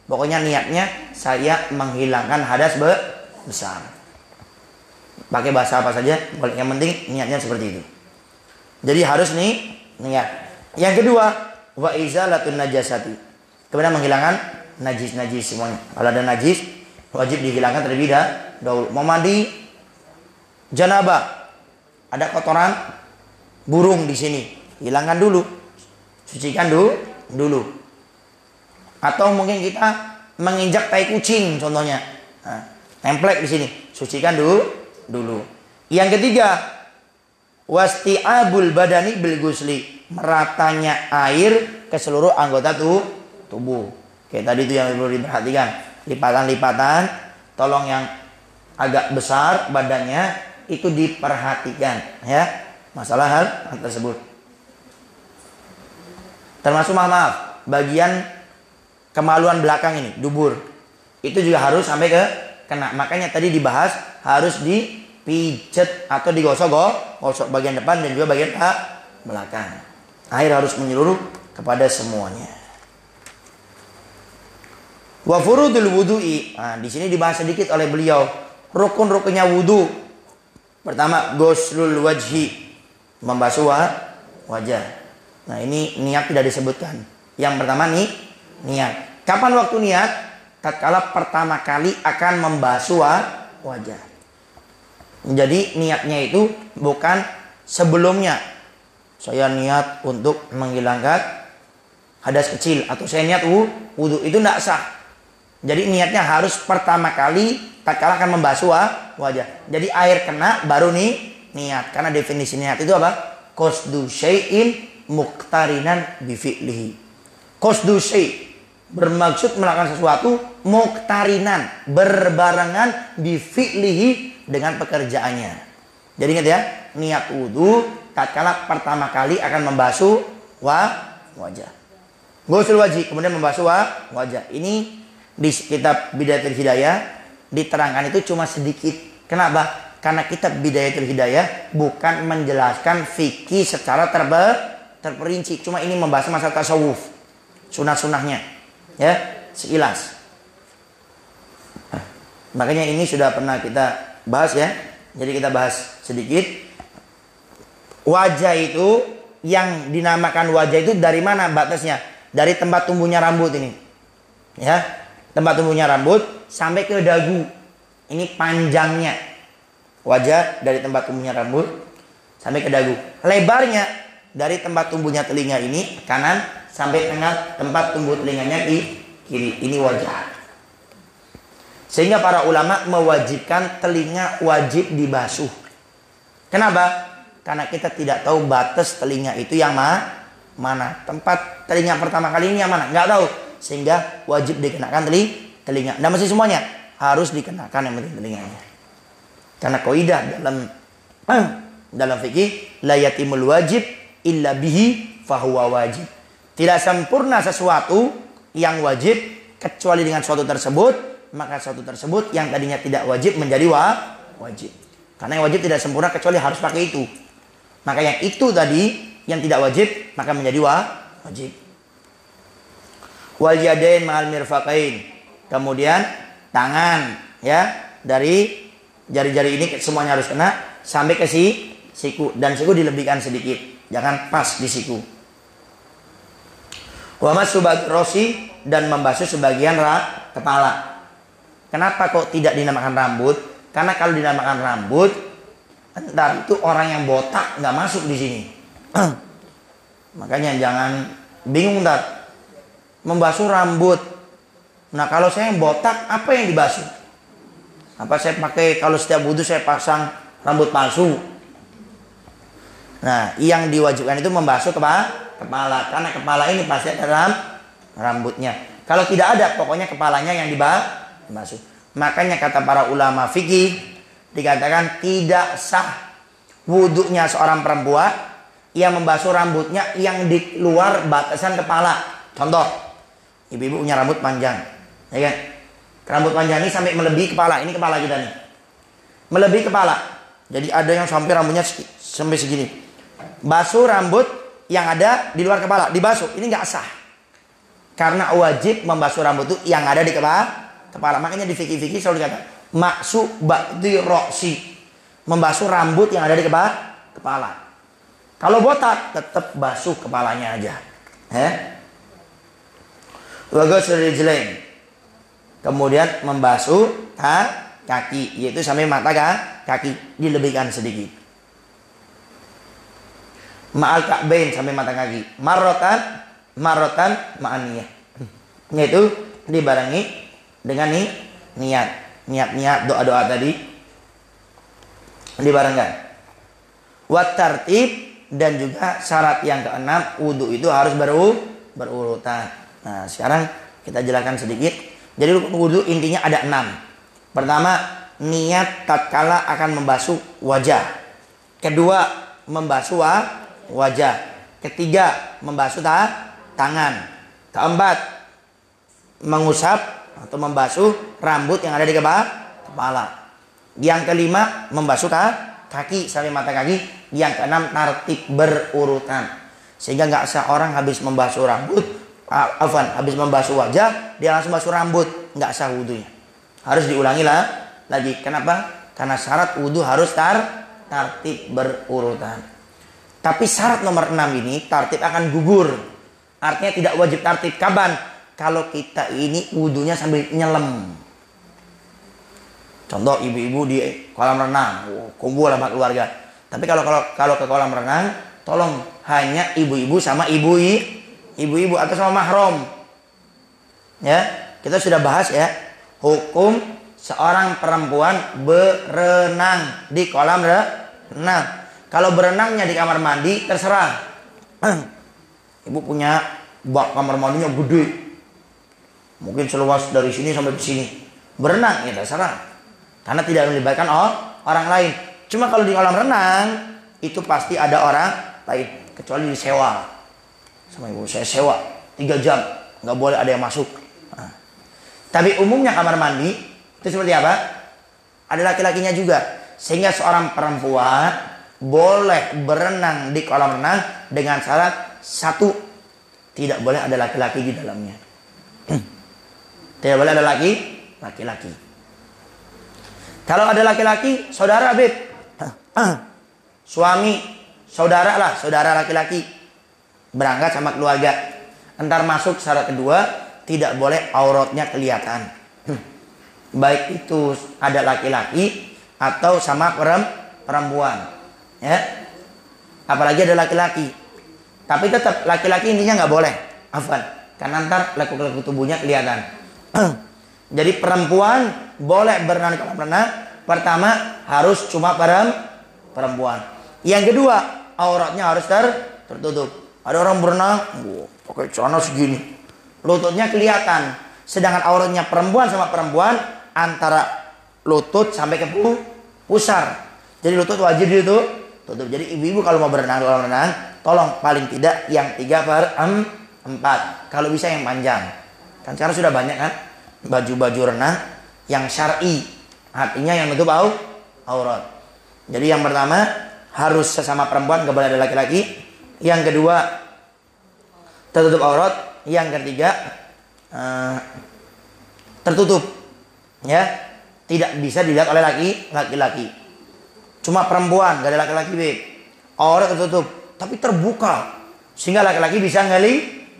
Pokoknya niatnya saya menghilangkan hadas besar. Pakai bahasa apa saja boleh, yang penting niatnya seperti itu. Jadi harus niat. Yang kedua, wa izalatun najasati, kemudian menghilangkan najis semuanya. Kalau ada najis wajib dihilangkan terlebih dahulu. Mau mandi janabah, ada kotoran burung di sini, hilangkan dulu, sucikan dulu. Atau mungkin kita menginjak tai kucing contohnya, templek di sini, sucikan dulu. Yang ketiga, wasti'abul badani bil gusli, meratanya air ke seluruh anggota tubuh. Kayak tadi itu yang perlu diperhatikan, lipatan-lipatan, tolong yang agak besar badannya itu diperhatikan ya, masalah hal tersebut. Termasuk maaf, bagian kemaluan belakang ini, dubur, itu juga harus sampai ke kena. Makanya tadi dibahas harus dipijet atau digosok bagian depan dan juga bagian belakang. Air harus menyeluruh kepada semuanya. Wa furudul wudu'i. Nah, di sini dibahas sedikit oleh beliau rukun-rukunnya wudu. Pertama, ghuslul wajhi, membasuh wajah. Nah, ini niat tidak disebutkan. Yang pertama niat. Kapan waktu niat? Tatkala pertama kali akan membasuh wajah. Jadi niatnya itu bukan sebelumnya. Saya niat untuk menghilangkan hadas kecil atau saya niat wudu, itu tidak sah. Jadi niatnya harus pertama kali tatkala akan membasuh wajah. Jadi air kena baru niat. Karena definisi niat itu apa? Qasdu syai'in muqtarinan bi fi'lihi. Qasdu syai', bermaksud melakukan sesuatu, muqtarinan, berbarengan bi fi'lihi, dengan pekerjaannya. Jadi ingat ya, niat wudu tatkala pertama kali akan membasuh wajah. Ghusl wajhi, kemudian membasuh wajah. Ini di kitab Bidayatul Hidayah diterangkan itu cuma sedikit. Kenapa? Karena kitab Bidayatul Hidayah bukan menjelaskan fikih secara terperinci. Cuma ini membahas masalah tasawuf, sunah-sunahnya, ya, sekilas. Makanya ini sudah pernah kita bahas ya. Jadi kita bahas sedikit. Wajah itu, yang dinamakan wajah itu dari mana batasnya? Dari tempat tumbuhnya rambut ini, ya. Tempat tumbuhnya rambut sampai ke dagu. Ini panjangnya wajah, dari tempat tumbuhnya rambut sampai ke dagu. Lebarnya dari tempat tumbuhnya telinga ini kanan sampai tengah tempat tumbuh telinganya kiri. Ini wajah. Sehingga para ulama mewajibkan telinga wajib dibasuh. Kenapa? Karena kita tidak tahu batas telinga itu yang mana. Tempat telinga pertama kali ini yang mana? Nggak tahu. Sehingga wajib dikenakan telinga. Nah, masih semuanya harus dikenakan yang penting telinganya. Karena kaidah dalam fikih, la yatimul wajib illa bihi fahuwa wajib. Tidak sempurna sesuatu yang wajib kecuali dengan suatu tersebut, maka suatu tersebut yang tadinya tidak wajib menjadi wajib. Karena yang wajib tidak sempurna kecuali harus pakai itu. Maka yang itu tadi yang tidak wajib maka menjadi wajib. Wal yadain ma'al mirfaqain. Kemudian tangan, ya, dari jari-jari ini semuanya harus kena sampai ke siku, dan siku dilebihkan sedikit, jangan pas di siku. Wa mashu rosi, dan membasuh sebagian kepala. Kenapa kok tidak dinamakan rambut? Karena kalau dinamakan rambut, entar itu orang yang botak nggak masuk di sini. Makanya jangan bingung entar membasuh rambut. Nah kalau saya yang botak, apa yang dibasuh? Apa saya pakai, kalau setiap wudhu saya pasang rambut palsu? Nah yang diwajibkan itu membasuh kepala, karena kepala ini pasti ada dalam rambutnya. Kalau tidak ada, pokoknya kepalanya yang dibasuh. Makanya kata para ulama fikih, dikatakan tidak sah wudhunya seorang perempuan yang membasuh rambutnya yang di luar batasan kepala. Contoh, ibu-ibu punya rambut panjang, ya kan? Rambut panjang ini sampai melebihi kepala. Ini kepala kita nih, melebihi kepala. Jadi ada yang sampai rambutnya sampai segini. Basuh rambut yang ada di luar kepala, dibasuh. Ini nggak sah. Karena wajib membasuh rambut itu yang ada di kepala. Makanya di fikih-fikih selalu dikatakan maksu ba'di roksi, membasuh rambut yang ada di kepala. Kalau botak tetap basuh kepalanya aja. Kemudian membasuh kaki, yaitu sampai mata kaki, dilebihkan sedikit. Ma'al ka'bain, sampai mata kaki. Marotan ma'aniyah, yaitu dibarengi dengan niat doa-doa tadi dibarengkan. Wat tartib, dan juga syarat yang keenam, wudu itu harus berurutan. Nah sekarang kita jelaskan sedikit. Jadi wudu intinya ada 6. Pertama, niat tatkala akan membasuh wajah. Kedua, membasuh wajah. Ketiga, membasuh tangan. Keempat, mengusap atau membasuh rambut yang ada di kepala. Yang kelima, membasuh kaki sampai mata kaki. Yang keenam, tartib berurutan. Sehingga nggak sah orang habis membasuh rambut, habis membasuh wajah dia langsung basuh rambut, nggak sah wudunya. Harus diulangi lagi. Kenapa? Karena syarat wudu harus tartib berurutan. Tapi syarat nomor 6 ini tartib akan gugur. Artinya tidak wajib tartib. Kapan? Kalau kita ini wudunya sambil nyelam. Contoh ibu-ibu di kolam renang, kumpul sama keluarga. Tapi kalau ke kolam renang, tolong hanya ibu-ibu sama ibu-ibu atau sama mahram. Ya, kita sudah bahas ya hukum seorang perempuan berenang di kolam renang. Kalau berenangnya di kamar mandi terserah. Ibu punya bak kamar mandinya gede, mungkin seluas dari sini sampai ke sini. Berenang ya terserah, karena tidak melibatkan orang lain. Cuma kalau di kolam renang itu pasti ada orang lain, kecuali disewa. Sama ibu saya sewa 3 jam, nggak boleh ada yang masuk. Nah. Tapi umumnya kamar mandi itu seperti apa? Ada laki-lakinya juga, sehingga seorang perempuan boleh berenang di kolam renang dengan syarat 1, tidak boleh ada laki-laki di dalamnya. Tidak boleh ada laki-laki. Kalau ada laki-laki, saudara Beb, suami, saudara laki-laki, berangkat sama keluarga. Entar masuk syarat kedua, tidak boleh auratnya kelihatan. Baik itu ada laki-laki atau sama perempuan. Ya. Apalagi ada laki-laki. Tapi tetap laki-laki intinya nggak boleh. Afwan. Karena ntar lekuk-lekuk tubuhnya kelihatan. Jadi perempuan boleh berenang di kolam renang. Pertama harus cuma perempuan. Yang kedua, auratnya harus tertutup. Ada orang berenang, pakai celana segini, lututnya kelihatan. Sedangkan auratnya perempuan sama perempuan antara lutut sampai ke pusar. Jadi lutut wajib tutup. Jadi ibu-ibu kalau mau berenang di kolam renang, tolong paling tidak yang 3/4. Kalau bisa yang panjang. Kan sekarang sudah banyak kan baju-baju renang yang syar'i, artinya yang nutup aurat. Jadi yang pertama harus sesama perempuan, nggak boleh ada laki-laki. Yang kedua tertutup aurat. Yang ketiga tertutup, ya, tidak bisa dilihat oleh laki-laki. cuma perempuan, gak ada laki-laki, Beb. Aurat tertutup, tapi terbuka sehingga laki-laki bisa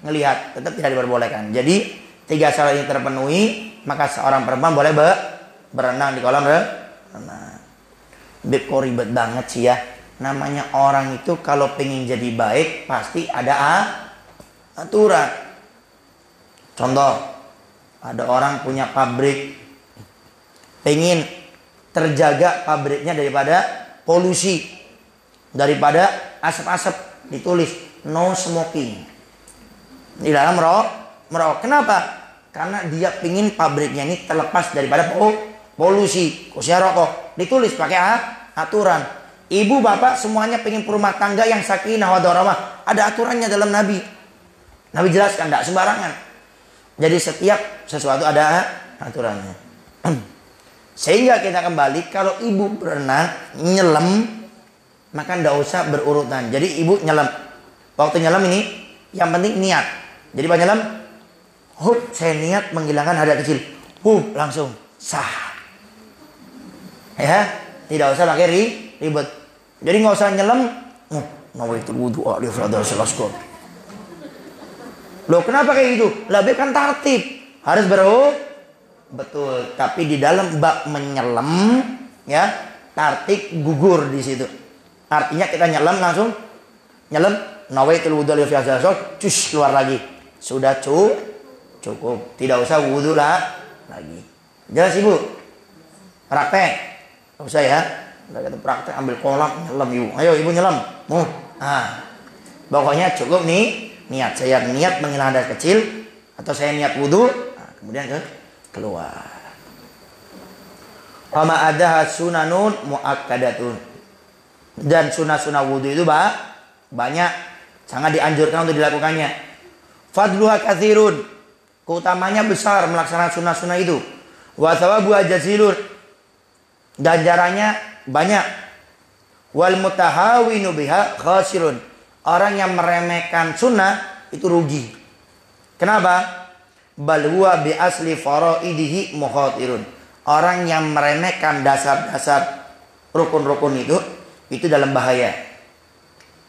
ngelihat, tetap tidak diperbolehkan. Jadi 3 syarat ini terpenuhi, maka seorang perempuan boleh berenang di kolam renang. Beb, kok ribet banget sih ya. Namanya orang itu kalau pengen jadi baik pasti ada aturan. Contoh, ada orang punya pabrik, pengen terjaga pabriknya daripada polusi, daripada asap-asap, ditulis no smoking di dalam merokok. Kenapa? Karena dia pengen pabriknya ini terlepas daripada polusi, khususnya rokok. Ditulis pakai aturan. Ibu bapak semuanya pengen rumah tangga yang sakinah wadarahmah. Ada aturannya dalam Nabi. Nabi jelaskan, tidak sembarangan. Jadi setiap sesuatu ada aturannya. Sehingga kita kembali, kalau ibu berenang, nyelam, maka tidak usah berurutan. Jadi ibu nyelam. Waktu nyelam ini, yang penting niat. Jadi pas nyelam, saya niat menghilangkan hadas kecil. Langsung sah. Ya, tidak usah pakai ribet. Jadi nggak usah nyelam. Nawaitul wudu li fardhi al-asghar. Loh, kenapa kayak gitu? Lebih kan tertib. Harus betul. Tapi di dalam bab menyelam, ya, tertib gugur di situ. Artinya kita nyelam langsung nyelam. Nawaitul wudu li fardhi al-asghar. Cus, keluar lagi. Sudah cukup. Tidak usah wudu lagi. Jelas Ibu? Praktek. Tidak usah ya. Udah kata praktek ambil kolam nyelam Ibu. Ayo Ibu nyelam. Pokoknya cukup nih niat. Saya niat menghilangkan hadas kecil atau saya niat wudu. Kemudian keluar. Wama ada sunanun muakkadatun. Dan sunah-sunah wudu itu banyak, sangat dianjurkan untuk dilakukannya. Fadluha katsirun. Keutamanya besar melaksanakan sunah-sunah itu. Wa thawabuha jazilun. Ganjarannya banyak. Wal mutahawinu biha khasirun. Orang yang meremehkan sunnah itu rugi. Kenapa? Bal huwa bi asli faraidihi mukhatirun. Orang yang meremehkan dasar-dasar rukun-rukun itu dalam bahaya.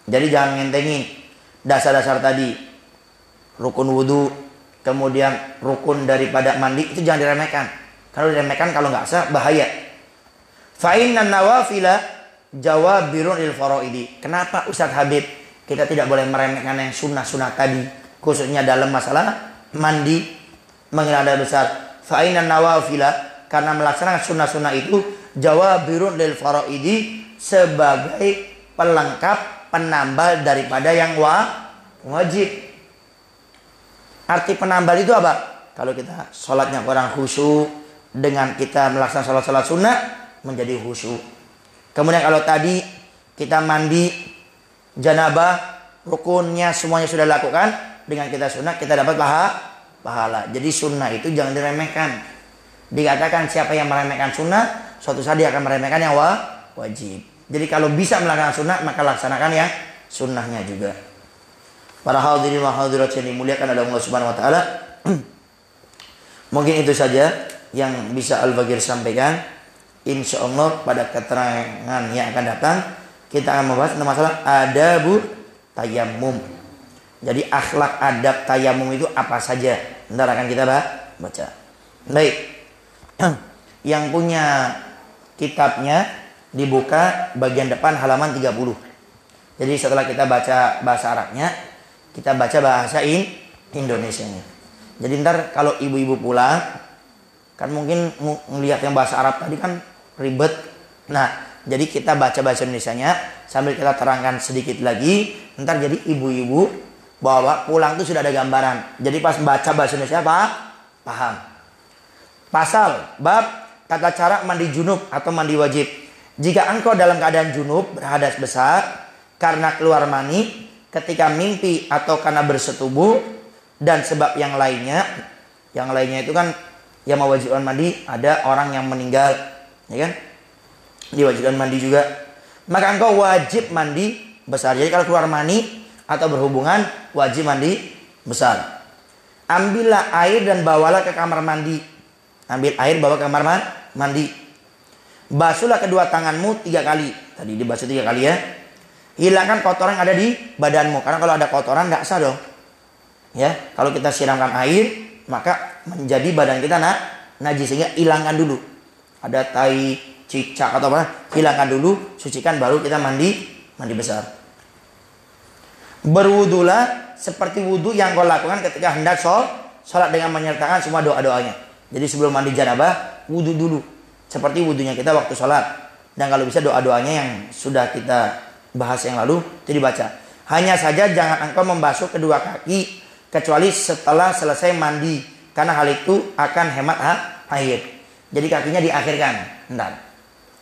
Jadi jangan ngentengin dasar-dasar tadi. Rukun wudu, kemudian rukun daripada mandi, itu jangan diremehkan. Kalau diremehkan, kalau nggak sah, bahaya. Fa innan nawafila jawabirun lil faraidi. Kenapa Ustaz Habib kita tidak boleh meremehkan yang sunnah-sunnah tadi, khususnya dalam masalah mandi, menghilangkan besar. Fa innan nawafila, karena melaksanakan sunnah-sunnah itu jawabirun lil faraidi, sebagai pelengkap, penambal daripada yang wajib. Arti penambal itu apa? Kalau kita sholatnya kurang khusyuk, dengan kita melaksanakan sholat sunnah menjadi khusyuk. Kemudian kalau tadi kita mandi janabah, rukunnya semuanya sudah dilakukan, dengan kita sunnah kita dapat pahala. Jadi sunnah itu jangan diremehkan. Dikatakan siapa yang meremehkan sunnah, suatu saat dia akan meremehkan yang wajib. Jadi kalau bisa melaksanakan sunnah, maka laksanakan yang sunnahnya juga. Para hadirin wa hadirat yang dimuliakan oleh Allah Subhanahu wa taala. Mungkin itu saja yang bisa Al-Bagir sampaikan. Insyaallah pada keterangan yang akan datang kita akan membahas tentang masalah adabut tayammum. Jadi akhlak adab tayammum itu apa saja? Ntar akan kita baca. Baik. Yang punya kitabnya dibuka bagian depan halaman 30. Jadi setelah kita baca bahasa Arabnya, kita baca bahasa Indonesianya. Jadi ntar kalau ibu-ibu pulang, kan mungkin melihat yang bahasa Arab tadi kan ribet. Nah, jadi kita baca bahasa Indonesianya sambil kita terangkan sedikit lagi. Ntar jadi ibu-ibu bawa pulang tuh sudah ada gambaran. Jadi pas baca bahasa Indonesia paham. Pasal bab tata cara mandi junub atau mandi wajib. Jika engkau dalam keadaan junub berhadas besar karena keluar mani, ketika mimpi atau karena bersetubuh, dan sebab yang lainnya itu kan yang mewajibkan mandi, ada orang yang meninggal, ya kan, diwajibkan mandi juga, maka engkau wajib mandi besar. Jadi kalau keluar mani atau berhubungan wajib mandi besar. Ambillah air dan bawalah ke kamar mandi. Ambil air bawa ke kamar mandi. Basuhlah kedua tanganmu 3 kali. Tadi dibasuh 3 kali ya. Hilangkan kotoran yang ada di badanmu. Karena kalau ada kotoran nggak sah dong. Ya, kalau kita siramkan air, maka menjadi badan kita najis, sehingga hilangkan dulu. Ada tai, cicak atau apa, hilangkan dulu, sucikan, baru kita mandi besar. Berwudulah seperti wudu yang kau lakukan ketika hendak sholat dengan menyertakan semua doa-doanya. Jadi sebelum mandi janabah, wudu dulu. Seperti wudunya kita waktu sholat. Dan kalau bisa doa-doanya yang sudah kita bahas yang lalu, itu dibaca. Hanya saja jangan engkau membasuh kedua kaki kecuali setelah selesai mandi, karena hal itu akan hemat air. Jadi kakinya diakhirkan,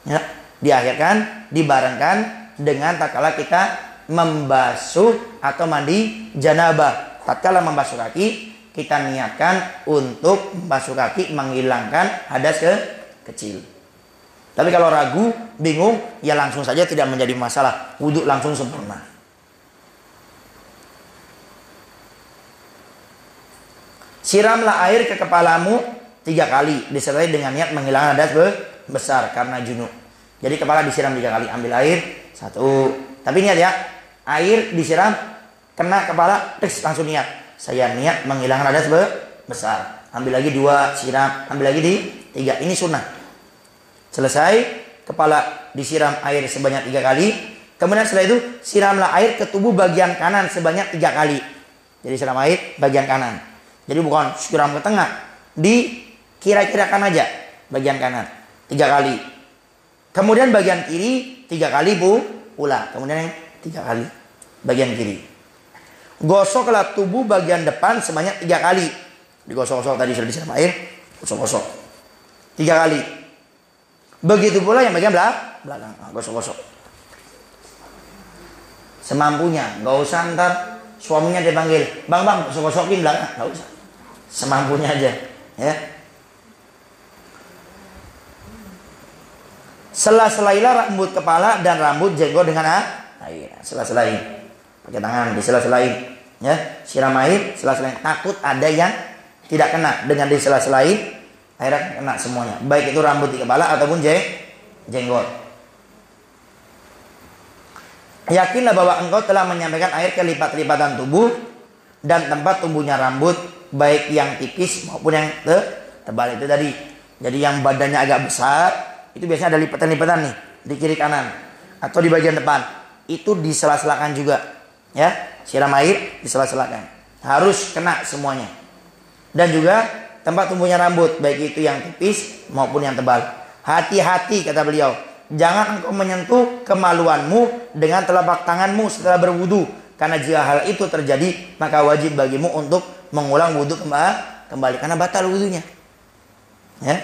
ya, diakhirkan, dibarengkan dengan tatkala kita membasuh atau mandi janabah. Tatkala membasuh kaki, kita niatkan untuk membasuh kaki menghilangkan hadas kecil. Tapi kalau ragu, bingung, ya langsung saja, tidak menjadi masalah. Wudhu langsung sempurna. Siramlah air ke kepalamu 3 kali disertai dengan niat menghilangkan hadas besar karena junub. Jadi kepala disiram 3 kali, ambil air 1. Tapi niat ya, air disiram kena kepala, langsung niat. Saya niat menghilangkan hadas besar. Ambil lagi 2, siram, ambil lagi di 3. Ini sunnah. Selesai, kepala disiram air sebanyak 3 kali. Kemudian setelah itu siramlah air ke tubuh bagian kanan sebanyak 3 kali. Jadi siram air bagian kanan. Jadi bukan siram ke tengah, dikira-kirakan aja bagian kanan 3 kali. Kemudian bagian kiri 3 kali pula. Kemudian yang 3 kali bagian kiri. Gosoklah tubuh bagian depan sebanyak 3 kali. Digosok-gosok, tadi sudah disiram air, gosok-gosok 3 kali. Begitu pula yang bagian belakang, gosok-gosok semampunya. Nggak usah ntar suaminya dipanggil, bang gosok-gosokin belakang, nggak usah. Semampunya aja, ya. Sela-selailah rambut kepala dan rambut jenggot dengan air. Sela-selain, pakai tangan, disela-selain, ya. Siram air, sela-selain. Takut ada yang tidak kena, dengan disela-selain, airnya kena semuanya. Baik itu rambut di kepala ataupun jenggot. Yakinlah bahwa engkau telah menyampaikan air ke lipat-lipatan tubuh dan tempat tumbuhnya rambut, baik yang tipis maupun yang tebal itu tadi. Jadi yang badannya agak besar, itu biasanya ada lipatan-lipatan nih di kiri kanan atau di bagian depan. Itu disela-selakan juga, ya. Siram air disela-selakan. Harus kena semuanya. Dan juga tempat tumbuhnya rambut, baik itu yang tipis maupun yang tebal. Hati-hati, kata beliau. Jangan engkau menyentuh kemaluanmu dengan telapak tanganmu setelah berwudu. Karena jika hal itu terjadi, maka wajib bagimu untuk mengulang wudu kembali. Karena batal wudunya. Ya.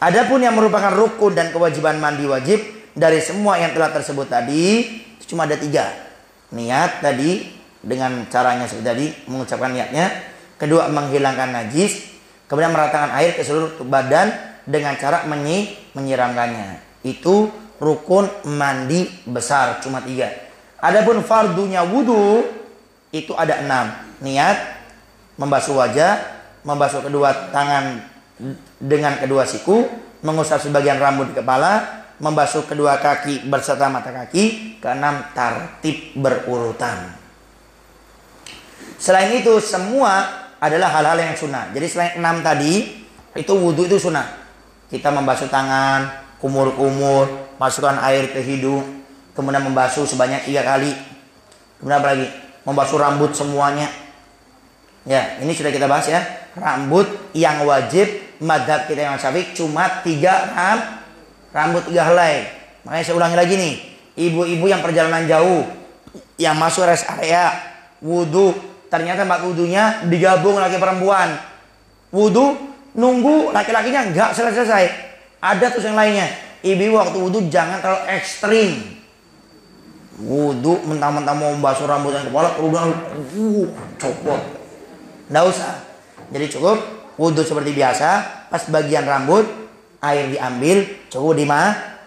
Adapun yang merupakan rukun dan kewajiban mandi wajib dari semua yang telah tersebut tadi, cuma ada 3. Niat tadi, dengan caranya seperti tadi, mengucapkan niatnya. Kedua, menghilangkan najis. Kemudian meratakan air ke seluruh badan dengan cara menyiramkannya. Itu rukun mandi besar, cuma 3. Adapun fardunya wudu itu ada 6. Niat, membasuh wajah, membasuh kedua tangan dengan kedua siku, mengusap sebagian rambut di kepala, membasuh kedua kaki berserta mata kaki. Ke-6, tartib berurutan. Selain itu semua adalah hal-hal yang sunnah. Jadi selain 6 tadi, itu wudu itu sunnah. Kita membasuh tangan, kumur-kumur, masukkan air ke hidung, kemudian membasuh sebanyak 3 kali. Kemudian apa lagi? Membasuh rambut semuanya. Ya, ini sudah kita bahas ya. Rambut yang wajib mazhab kita yang Syafi'i cuma 3 rambut 3 helai. Makanya saya ulangi lagi nih. Ibu-ibu yang perjalanan jauh, yang masuk rest area, wudu, ternyata tempat wudunya digabung laki perempuan. Wudu, nunggu laki-lakinya nggak selesai. Ada terus yang lainnya. Ibu waktu wudu jangan terlalu ekstrim. Wudu mentang-mentang mau membasuh rambut dan kepala, kemudian copot. Nggak usah. Jadi cukup wudu seperti biasa. Pas bagian rambut, air diambil, cukup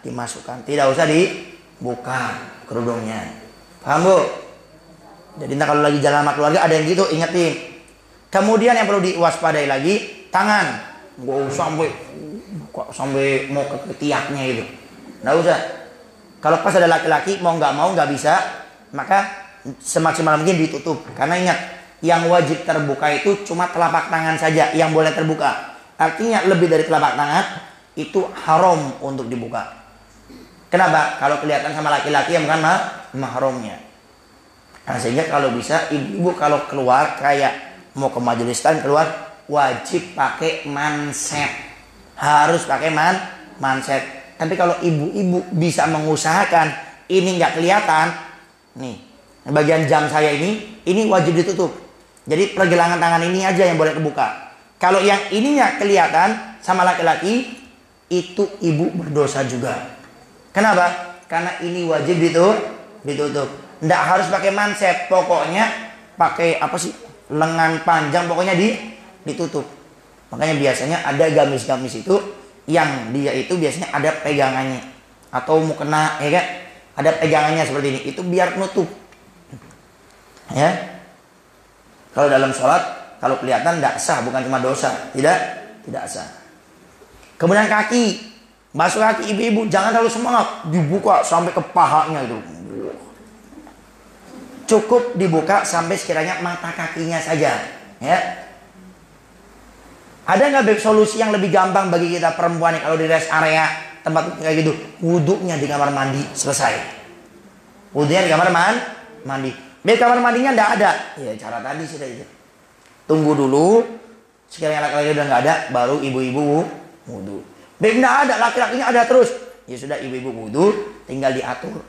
dimasukkan. Tidak usah dibuka kerudungnya. Paham bu? Jadi kalau lagi jalan sama keluarga ada yang gitu, ingetin. Kemudian yang perlu diwaspadai lagi, tangan. Gak usah sampai mau ke ketiaknya itu. Nggak usah. Kalau pas ada laki-laki mau nggak bisa, maka semaksimal mungkin ditutup. Karena ingat, yang wajib terbuka itu cuma telapak tangan saja yang boleh terbuka. Artinya lebih dari telapak tangan itu haram untuk dibuka. Kenapa? Kalau kelihatan sama laki-laki yang bukan mahramnya. Nah, sehingga kalau bisa ibu kalau keluar kayak mau ke majelis taklim keluar wajib pakai manset. Harus pakai manset. Tapi kalau ibu-ibu bisa mengusahakan ini nggak kelihatan, nih bagian jam saya ini wajib ditutup. Jadi pergelangan tangan ini aja yang boleh terbuka. Kalau yang ininya kelihatan sama laki-laki, itu ibu berdosa juga. Kenapa? Karena ini wajib ditutup. Nggak harus pakai manset, pokoknya pakai apa sih? Lengan panjang, pokoknya ditutup. Makanya biasanya ada gamis-gamis itu yang dia itu biasanya ada pegangannya atau mau kena ya kan? Ada pegangannya seperti ini. Itu biar nutup. Ya. Kalau dalam sholat kalau kelihatan tidak sah, bukan cuma dosa, tidak sah. Kemudian kaki, basuh kaki ibu-ibu jangan terlalu semangat dibuka sampai ke pahanya itu. Cukup dibuka sampai sekiranya mata kakinya saja, ya. Ada nggak solusi yang lebih gampang bagi kita perempuan kalau di rest area tempat kayak gitu? Wuduknya di kamar mandi selesai. Wuduknya di kamar mandi. Di kamar mandinya nggak ada, ya cara tadi sudah itu. Tunggu dulu, sekiranya laki-laki udah nggak ada, baru ibu-ibu wudhu. Nggak ada, laki-lakinya ada terus. Ya sudah ibu-ibu wudhu, tinggal diatur.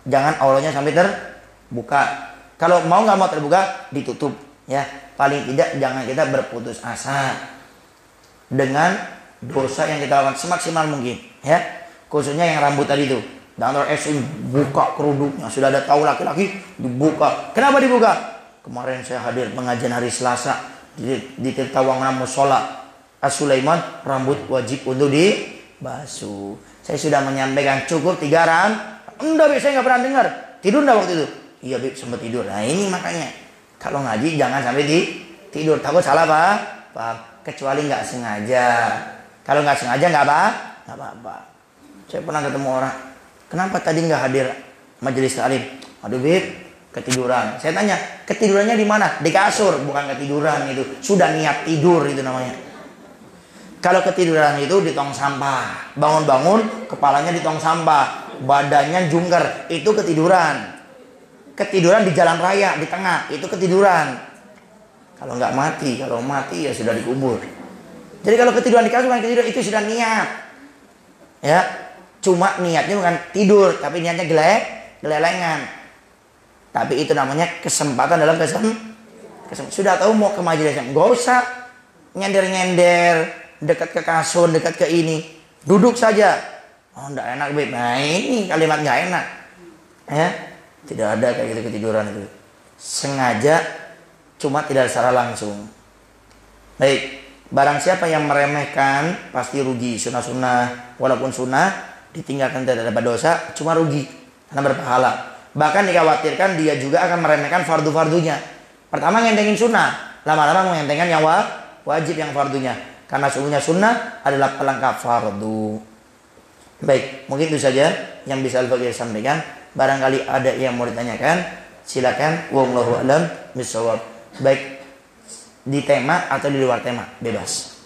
Jangan auranya sampai terbuka. Kalau nggak mau terbuka, ditutup. Ya, paling tidak jangan kita berputus asa dengan dosa yang kita lakukan semaksimal mungkin. Ya, khususnya yang rambut tadi itu. Jangan terus buka kerudungnya. Sudah ada tahu laki-laki dibuka. Kenapa dibuka? Kemarin saya hadir pengajian hari Selasa di Tirtawangan Musola As-Sulaiman, rambut wajib untuk dibasuh. Saya sudah menyampaikan cukup 3 ram. Enggak, saya nggak pernah dengar. Tidur enggak waktu itu? Iya, Bib, sempat tidur. Nah, ini makanya kalau ngaji jangan sampai tidur. Takut salah paham. Kecuali nggak sengaja. Kalau nggak sengaja nggak apa-apa. Saya pernah ketemu orang. Kenapa tadi nggak hadir majelis taklim? Aduh, Bib, ketiduran. Saya tanya, ketidurannya di mana? Di kasur, bukan ketiduran itu. Sudah niat tidur itu namanya. Kalau ketiduran itu di tong sampah. Bangun-bangun, kepalanya di tong sampah. Badannya jungker. Itu ketiduran. Ketiduran di jalan raya, di tengah. Itu ketiduran. Kalau nggak mati. Kalau mati ya sudah dikubur. Jadi kalau ketiduran di kasur, bukan ketiduran. Itu sudah niat. Ya, cuma niatnya bukan tidur. Tapi niatnya gelelengan. Tapi itu namanya kesempatan dalam sudah tahu mau ke majelisnya, nggak usah nyender-nyender dekat ke kasur, dekat ke ini, duduk saja. Oh, nggak enak, Beb. Nah, ini kalimat nggak enak, ya. Tidak ada kayak gitu ketiduran itu. Sengaja, cuma tidak secara langsung. Baik, barang siapa yang meremehkan pasti rugi. Sunnah-sunnah, walaupun sunnah ditinggalkan tidak dapat dosa, cuma rugi karena berpahala. Bahkan dikhawatirkan dia juga akan meremehkan fardu-fardunya. Pertama ngentengin sunnah, lama-lama mengentengkan yang wajib yang fardunya. Karena sungguhnya sunnah adalah pelengkap fardu. Baik, mungkin itu saja yang bisa Al-Faqih sampaikan. Barangkali ada yang mau ditanyakan, silakan. Wallahu a'lam bishawab. Baik di tema atau di luar tema, bebas.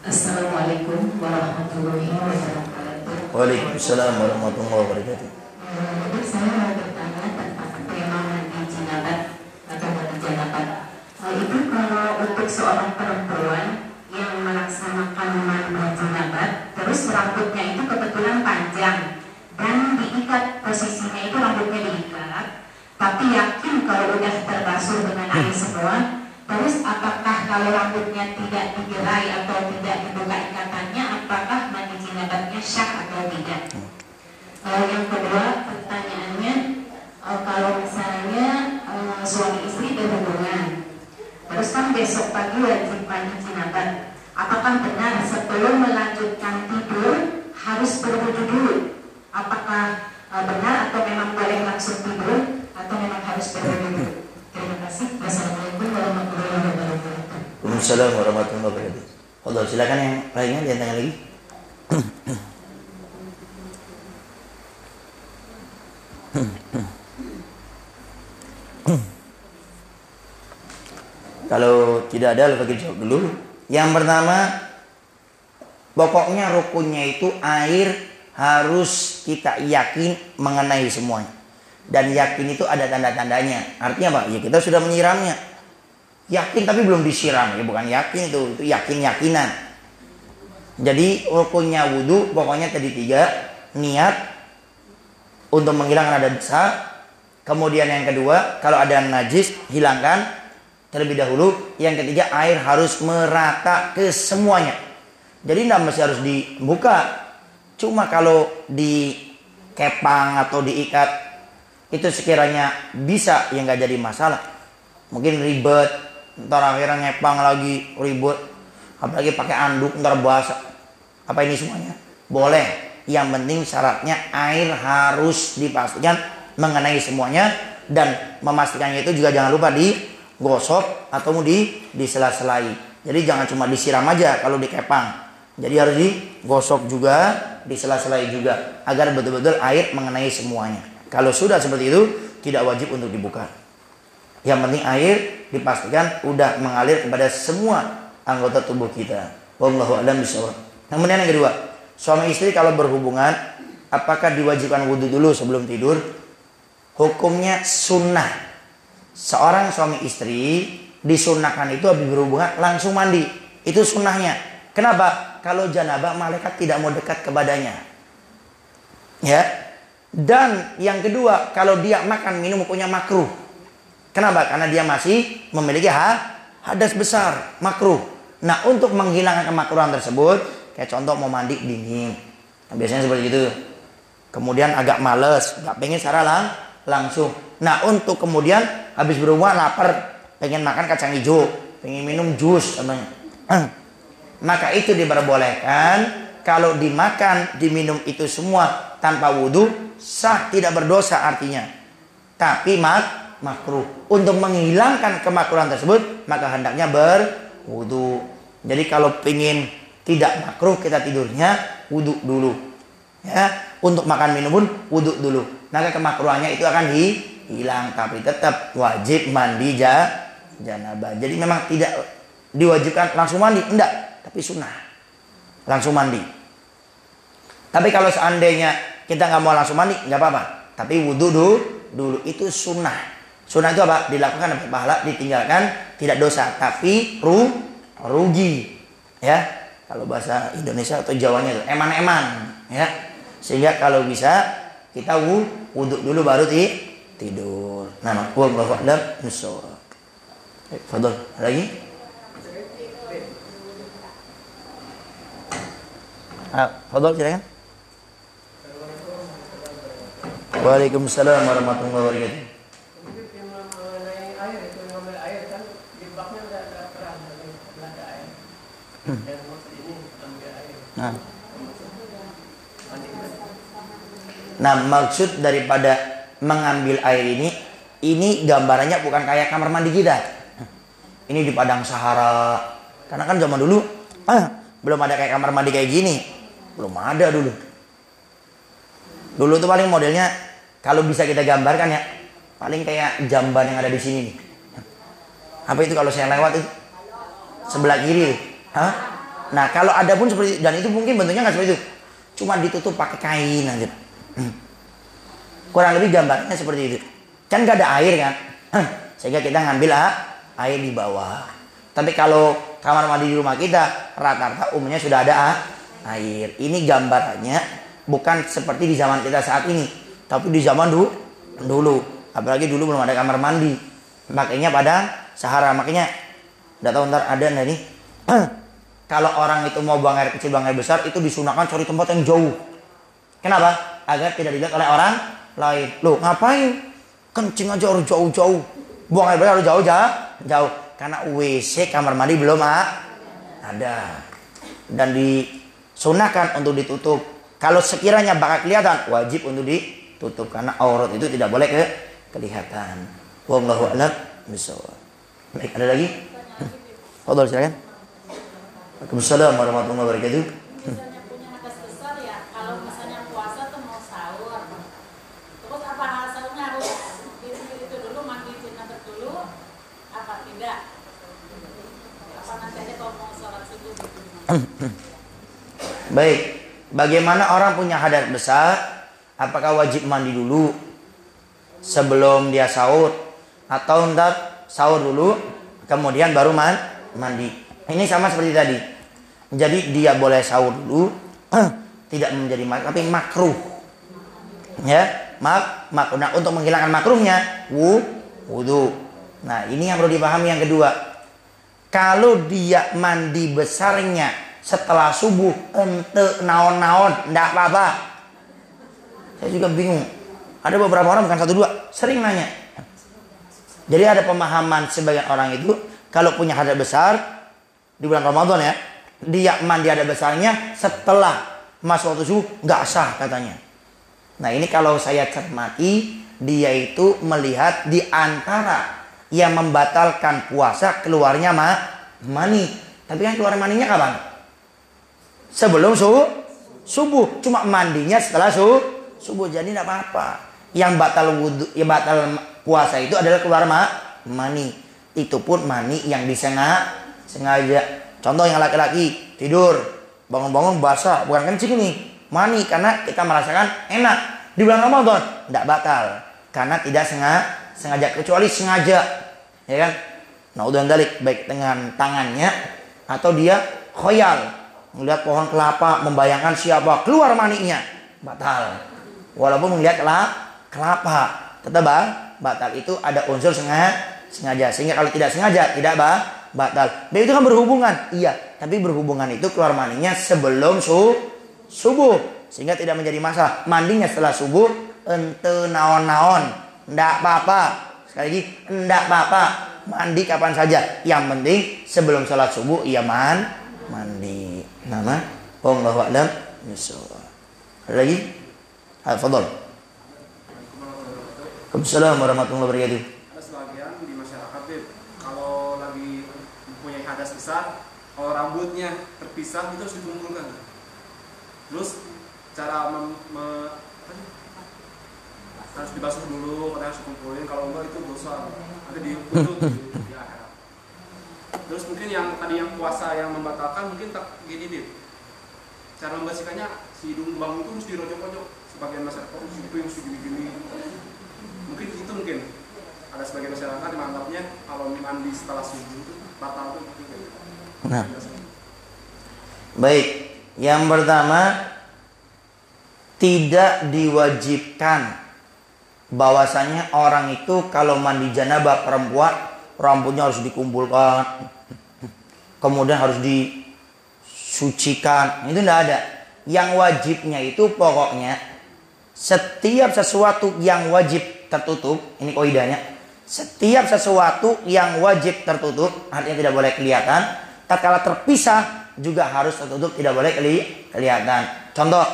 Assalamualaikum warahmatullahi wabarakatuh. Waalaikumsalam warahmatullahi wabarakatuh. Jadi saya mau bertanya tentang tema mandi jinabat atau mandi janabat. Itu kalau untuk seorang perempuan yang melaksanakan mandi jinabat, terus rambutnya itu kebetulan panjang dan diikat, posisinya itu rambutnya diikat, tapi yakin kalau udah terbasuh dengan air semua. Terus apakah kalau rambutnya tidak digerai atau tidak dibuka ikatannya, apakah mandi jinabatnya syah atau tidak? Yang kedua pertanyaannya, kalau misalnya suami istri berhubungan, terus kan besok pagi wajib mandi jinabat, apakah memang boleh langsung tidur atau memang harus berwudu? Terima kasih. Wassalamualaikum warahmatullahi wabarakatuh. Waalaikumsalam warahmatullahi wabarakatuh. Allah, silakan yang lainnya, dia tanya lagi. Kalau tidak ada, Al-Fakir jawab dulu. Yang pertama, pokoknya rukunnya itu air harus kita yakin mengenai semuanya. Dan yakin itu ada tanda-tandanya. Artinya apa? Ya kita sudah menyiramnya. Yakin tapi belum disiram. Ya bukan yakin itu yakin-yakinan. Jadi rukunnya wudhu pokoknya tadi 3. Niat untuk menghilangkan ada dosa. Kemudian yang kedua, kalau ada najis hilangkan terlebih dahulu. Yang ketiga, air harus merata ke semuanya. Jadi tidak mesti harus dibuka. Cuma kalau dikepang atau diikat itu sekiranya bisa, ya nggak jadi masalah. Mungkin ribet, ntar akhirnya ngepang lagi ribet, apalagi pakai anduk ntar basah. Apa ini semuanya? Boleh. Yang penting syaratnya air harus dipastikan mengenai semuanya, dan memastikannya itu juga jangan lupa digosok atau disela-selai. Jadi jangan cuma disiram aja kalau dikepang. Jadi harus digosok juga, disela-selai juga, agar betul-betul air mengenai semuanya. Kalau sudah seperti itu, tidak wajib untuk dibuka. Yang penting air dipastikan udah mengalir kepada semua anggota tubuh kita. Wallahu a'lam bishawab. Kemudian yang kedua, suami istri kalau berhubungan, apakah diwajibkan wudhu dulu sebelum tidur? Hukumnya sunnah. Seorang suami istri disunnahkan itu habis berhubungan langsung mandi. Itu sunnahnya. Kenapa? Kalau janabah malaikat tidak mau dekat kepadanya. Ya. Dan yang kedua, kalau dia makan minum hukumnya makruh. Kenapa? Karena dia masih memiliki hadas besar, makruh. Nah, untuk menghilangkan kemakruhan tersebut, kayak contoh mau mandi dingin. Nah, biasanya seperti itu. Kemudian agak males, nggak pengen secara langsung. Nah, untuk kemudian habis berhubungan lapar, pengen makan kacang hijau, pengen minum jus, contohnya. Maka itu diperbolehkan. Kalau dimakan, diminum itu semua tanpa wudhu, sah, tidak berdosa artinya. Tapi makruh. Untuk menghilangkan kemakruhan tersebut, maka hendaknya berwudhu. Jadi kalau ingin tidak makruh kita tidurnya, wudhu dulu. Ya, untuk makan minum pun wudhu dulu. Maka kemakruhannya itu akan hilang. Tapi tetap wajib mandi janabah. Jadi memang tidak diwajibkan langsung mandi, enggak, tapi sunnah langsung mandi. Tapi kalau seandainya kita nggak mau langsung mandi, nggak apa-apa. Tapi wudhu dulu itu sunnah. Sunnah itu apa? Dilakukan dapat pahala, ditinggalkan tidak dosa, tapi rugi. Ya, kalau bahasa Indonesia atau Jawanya itu eman-eman. Ya, sehingga kalau bisa kita wudhu dulu baru tidur. Nah, wallahu a'lam bishawab. Fadhol, lagi? Fadhol, silakan. Waalaikumsalam warahmatullahi wabarakatuh. Mengenai air itu, ngambil air kan di baknya ada keran, ada air. Yang maksud ini ambil air. Nah, maksud daripada mengambil air ini gambarannya bukan kayak kamar mandi kita. Ini di padang Sahara. Karena kan zaman dulu belum ada kayak kamar mandi kayak gini. Belum ada dulu. Dulu tuh paling modelnya, kalau bisa kita gambarkan ya, paling kayak jamban yang ada di sini nih. Apa itu kalau saya lewat itu? Sebelah kiri. Nah, kalau ada pun seperti, dan itu mungkin bentuknya nggak seperti itu. Cuma ditutup pakai kain aja. Kurang lebih gambarnya seperti itu. Kan nggak ada air kan? Sehingga kita ngambil air di bawah. Tapi kalau kamar mandi di rumah kita, rata-rata umumnya sudah ada air. Ini gambarannya bukan seperti di zaman kita saat ini, tapi di zaman dulu. Apalagi dulu belum ada kamar mandi, makanya pada Sahara. Makanya nggak tahu ntar ada nggak nih. Kalau orang itu mau buang air kecil, buang air besar, itu disunahkan cari tempat yang jauh. Kenapa? Agar tidak dilihat oleh orang lain. Loh, ngapain? Kencing aja harus jauh-jauh. Buang air besar harus jauh. Karena WC kamar mandi belum ada. Dan disunahkan untuk ditutup. Kalau sekiranya bakal kelihatan, wajib untuk ditutup karena aurat itu tidak boleh kelihatan. Wallahu a'lam bishawab. Baik, ada lagi? Fadhil silakan. Waalaikumsalam warahmatullahi wabarakatuh. Misalnya punya hadas besar ya, kalau misalnya puasa tuh mau sahur, terus apa hal sahurnya harus itu dulu mandi jenazah dulu, apa tidak? Apa nanti aja kalau mau sholat subuh gitu? Baik, bagaimana orang punya hadas besar? Apakah wajib mandi dulu sebelum dia sahur, atau ntar sahur dulu kemudian baru mandi? Ini sama seperti tadi. Jadi dia boleh sahur dulu, tidak menjadi tapi makruh. Ya, makruh. Nah, untuk menghilangkan makruhnya wudu. Nah, ini yang perlu dipahami yang kedua. Kalau dia mandi besarnya setelah subuh ente naon-naon ndak apa-apa. Saya juga bingung. Ada beberapa orang, bukan satu dua, sering nanya. Jadi ada pemahaman sebagian orang itu kalau punya hadas besar di bulan Ramadan ya, dia mandi hadas besarnya setelah masuk waktu subuh nggak sah katanya. Nah, ini kalau saya cermati, dia itu melihat di antara yang membatalkan puasa keluarnya mani. Tapi kan keluar maninya kapan? Sebelum subuh. Cuma mandinya setelah subuh. Jadi tidak apa-apa. Yang batal wudu, ya batal puasa itu adalah keluar mani. Itu pun mani yang sengaja. Contoh yang laki-laki tidur, bangun-bangun basah, bukan kencing nih, mani karena kita merasakan enak di bulan Ramadan, tidak batal karena tidak sengaja, kecuali sengaja, ya kan? Nah, udah dalik baik dengan tangannya atau dia khoyal melihat pohon kelapa, membayangkan siapa keluar maninya, batal. Walaupun melihat kelapa, tetap batal. Itu ada unsur sengaja. Sehingga kalau tidak sengaja tidak batal. Dan itu kan berhubungan, iya. Tapi berhubungan itu keluar maninya sebelum subuh, sehingga tidak menjadi masalah. Mandinya setelah subuh ente naon-naon, ndak apa-apa. Sekali lagi, ndak apa-apa. Mandi kapan saja. Yang penting sebelum sholat subuh ia mandi. Nama wallahu a'lam bishawab. Ada lagi? Fadhil. Waalaikumsalam warahmatullahi wabarakatuh. Ada sebagian di masyarakat kalau lagi mempunyai hadas besar, kalau rambutnya terpisah itu harus dikumpulkan. Terus cara harus dibasuh dulu, kadang harus dikumpulin. Kalau enggak itu dosa. Nanti diputus di akhirat. Terus mungkin yang tadi yang puasa yang membatalkan mungkin tak gini deh. Cara membersihkannya si hidung bang itu harus dirojok-rojok. Sebagian masyarakat itu yang segini-gini. Mungkin itu ada sebagian masyarakat yang menganggapnya kalau mandi setelah subuh itu batal itu. Nah. Baik, yang pertama tidak diwajibkan bahwasanya orang itu kalau mandi janabah perempuan rambutnya harus dikumpulkan, kemudian harus disucikan. Itu tidak ada. Yang wajibnya itu pokoknya setiap sesuatu yang wajib tertutup, ini kaidahnya. Setiap sesuatu yang wajib tertutup, artinya tidak boleh kelihatan. Tatkala terpisah juga harus tertutup, tidak boleh kelihatan. Contoh,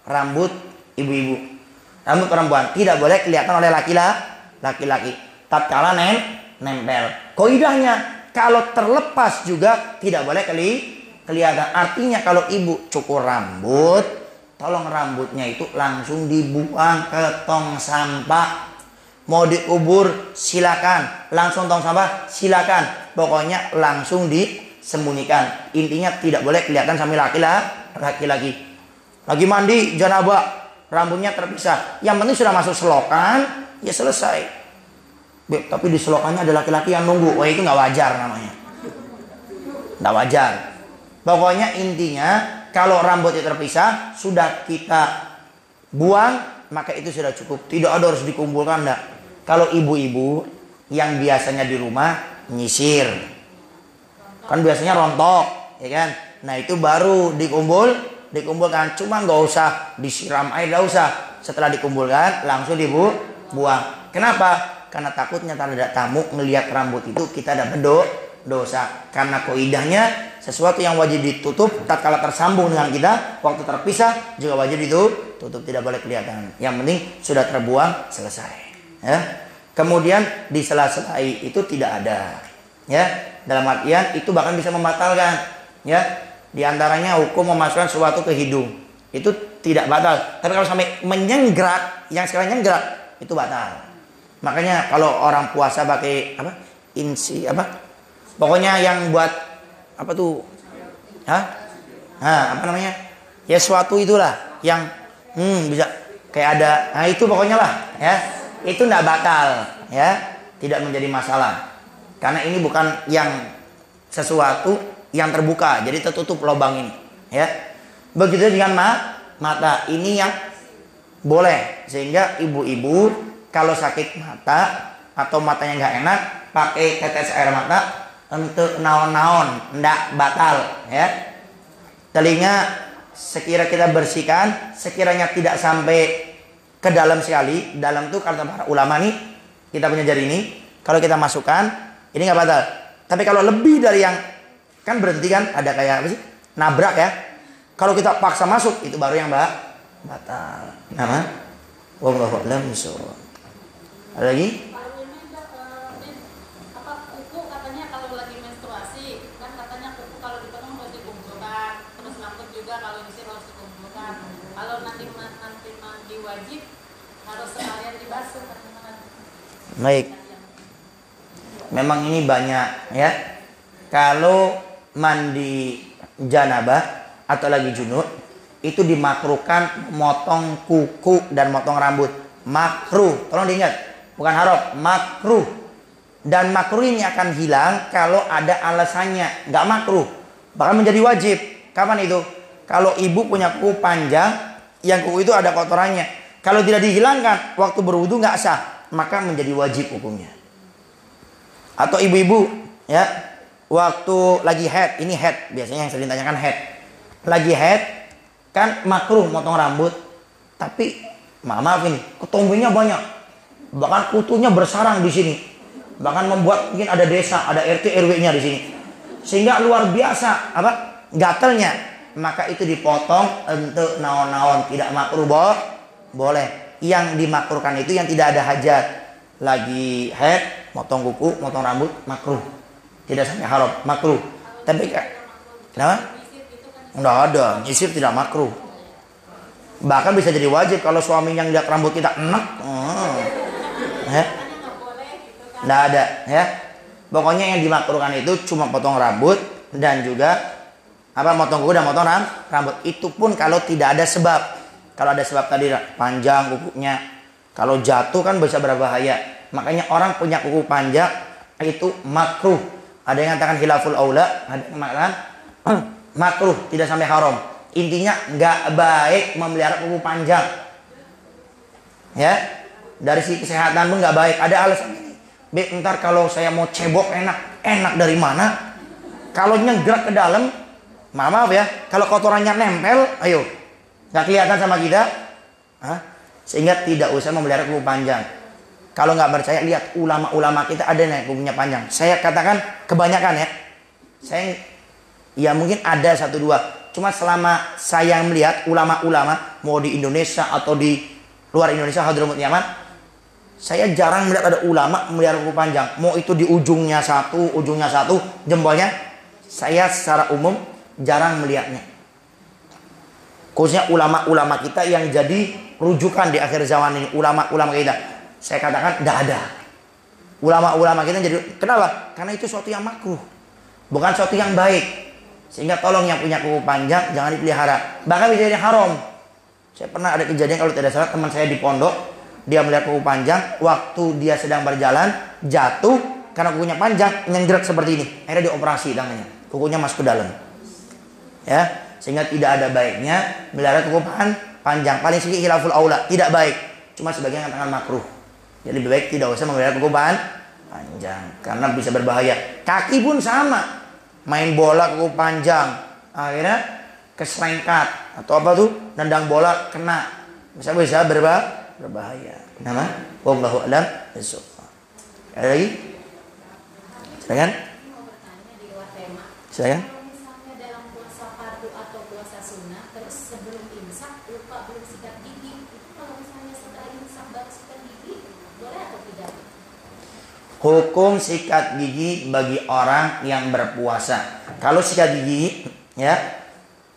rambut ibu-ibu, rambut perempuan tidak boleh kelihatan oleh laki-laki. Tatkala nempel. Kaidahnya kalau terlepas juga tidak boleh kelihatan. Artinya kalau ibu cukur rambut, tolong rambutnya itu langsung dibuang ke tong sampah. Mau dikubur silakan, langsung tong sampah silakan. Pokoknya langsung disembunyikan. Intinya tidak boleh kelihatan sampai laki-laki. Lagi mandi janabah, rambutnya terpisah. Yang penting sudah masuk selokan, ya selesai. Tapi di selokannya ada laki-laki yang nunggu. Wah, itu nggak wajar namanya. Nggak wajar. Pokoknya intinya kalau rambutnya terpisah sudah kita buang, maka itu sudah cukup. Tidak ada harus dikumpulkan, enggak. Kalau ibu-ibu yang biasanya di rumah nyisir, kan biasanya rontok, ya kan? Nah itu baru dikumpulkan. Cuma nggak usah disiram air, nggak usah. Setelah dikumpulkan langsung dibuang. Kenapa? Karena takutnya ada tamu ngelihat rambut itu kita dapat dosa. Karena kaidahnya sesuatu yang wajib ditutup tatkala tersambung dengan kita, waktu terpisah juga wajib ditutup, tidak boleh kelihatan. Yang penting sudah terbuang, selesai. Ya. Kemudian di sela-sela itu tidak ada. Ya, dalam artian itu bahkan bisa membatalkan. Ya, di antaranya hukum memasukkan sesuatu ke hidung. Itu tidak batal. Tapi kalau sampai menyenggerak, yang sekarang nyenggerak itu batal. Makanya kalau orang puasa pakai apa? Pokoknya yang buat apa tuh? Apa namanya? Ya suatu itulah yang bisa kayak ada. Nah itu pokoknya lah, ya. Itu tidak batal, ya. Tidak menjadi masalah. Karena ini bukan yang sesuatu yang terbuka, jadi tertutup lubang ini, ya. Begitu dengan mata. Ini yang boleh, sehingga ibu-ibu kalau sakit mata atau matanya nggak enak, pakai tetes air mata untuk naon-naon, ndak batal, ya. Telinga sekira kita bersihkan, sekiranya tidak sampai ke dalam sekali, dalam tuh kata para ulama nih, kita punya jari ini, kalau kita masukkan, ini nggak batal. Tapi kalau lebih dari yang kan berhenti kan, ada kayak apa sih, nabrak ya. Kalau kita paksa masuk, itu baru yang batal. Nama, wallahu a'lam bishawab. Ada lagi? Baik. Memang ini banyak ya. Kalau mandi janabah atau lagi junub itu dimakruhkan motong kuku dan motong rambut. Makruh. Tolong diingat, bukan haram, makruh. Dan makruh ini akan hilang kalau ada alasannya. Enggak makruh, bahkan menjadi wajib. Kapan itu? Kalau ibu punya kuku panjang yang kuku itu ada kotorannya. Kalau tidak dihilangkan waktu berwudu nggak sah, maka menjadi wajib hukumnya. Atau ibu-ibu ya, waktu lagi head, ini head biasanya yang sering ditanyakan head. Lagi head kan makruh motong rambut, tapi maaf ini ketombenya banyak, bahkan kutunya bersarang di sini, bahkan membuat mungkin ada desa, ada RT RW-nya di sini, sehingga luar biasa apa gatelnya, maka itu dipotong untuk naon-naon, tidak makruh boleh. Yang dimakruhkan itu yang tidak ada hajat, lagi head, motong kuku, motong rambut, makruh, tidak sampai haram, makruh. Tapi kenapa? Enggak ada, nyisir tidak makruh. Bahkan bisa jadi wajib kalau suami yang lihat rambut kita enak. Enggak ada, ya. Pokoknya yang dimakruhkan itu cuma potong rambut dan juga motong kuku dan motong rambut. Itu pun kalau tidak ada sebab. Kalau ada sebab tadi panjang kukunya, kalau jatuh kan bisa berbahaya. Makanya orang punya kuku panjang itu makruh. Ada yang mengatakan khilaful aula, ada yang mengatakan makruh, tidak sampai haram. Intinya nggak baik memelihara kuku panjang. Ya, dari sisi kesehatan pun nggak baik. Ada alasan ini. Ntar kalau saya mau cebok enak dari mana? Kalau nyegerak ke dalam, maaf ya, kalau kotorannya nempel, ayo. Nggak kelihatan sama kita, sehingga tidak usah memelihara kuku panjang. Kalau nggak percaya, lihat ulama-ulama kita ada yang kukunya panjang. Saya katakan kebanyakan ya. Ya mungkin ada 1-2. Cuma selama saya melihat ulama-ulama mau di Indonesia atau di luar Indonesia, Hadramut Yaman, saya jarang melihat ada ulama memelihara kuku panjang. Mau itu di ujungnya satu, jempolnya. Saya secara umum jarang melihatnya. Khususnya ulama-ulama kita yang jadi rujukan di akhir zaman ini, ulama-ulama kita. Saya katakan tidak ada. Ulama-ulama kita jadi, kenapa? Karena itu suatu yang makruh, bukan suatu yang baik. Sehingga tolong yang punya kuku panjang jangan dipelihara. Bahkan bisa jadi haram. Saya pernah ada kejadian kalau tidak salah, teman saya di pondok, dia melihat kuku panjang, waktu dia sedang berjalan jatuh karena kukunya panjang, nyenggerak seperti ini. Akhirnya dioperasi tangannya, kukunya masuk ke dalam. Ya. Sehingga tidak ada baiknya melihara kuku panjang. Paling sedikit khilaful aula, tidak baik. Cuma sebagian katakan makruh. Jadi lebih baik tidak usah memelihara kuku panjang karena bisa berbahaya. Kaki pun sama. Main bola kuku panjang, akhirnya keserengkat atau apa tuh, nendang bola kena. Bisa berbahaya. Nama? Wallahu a'lam bishawab. Ada lagi? Silakan. Silakan. Hukum sikat gigi bagi orang yang berpuasa. Kalau sikat gigi, ya,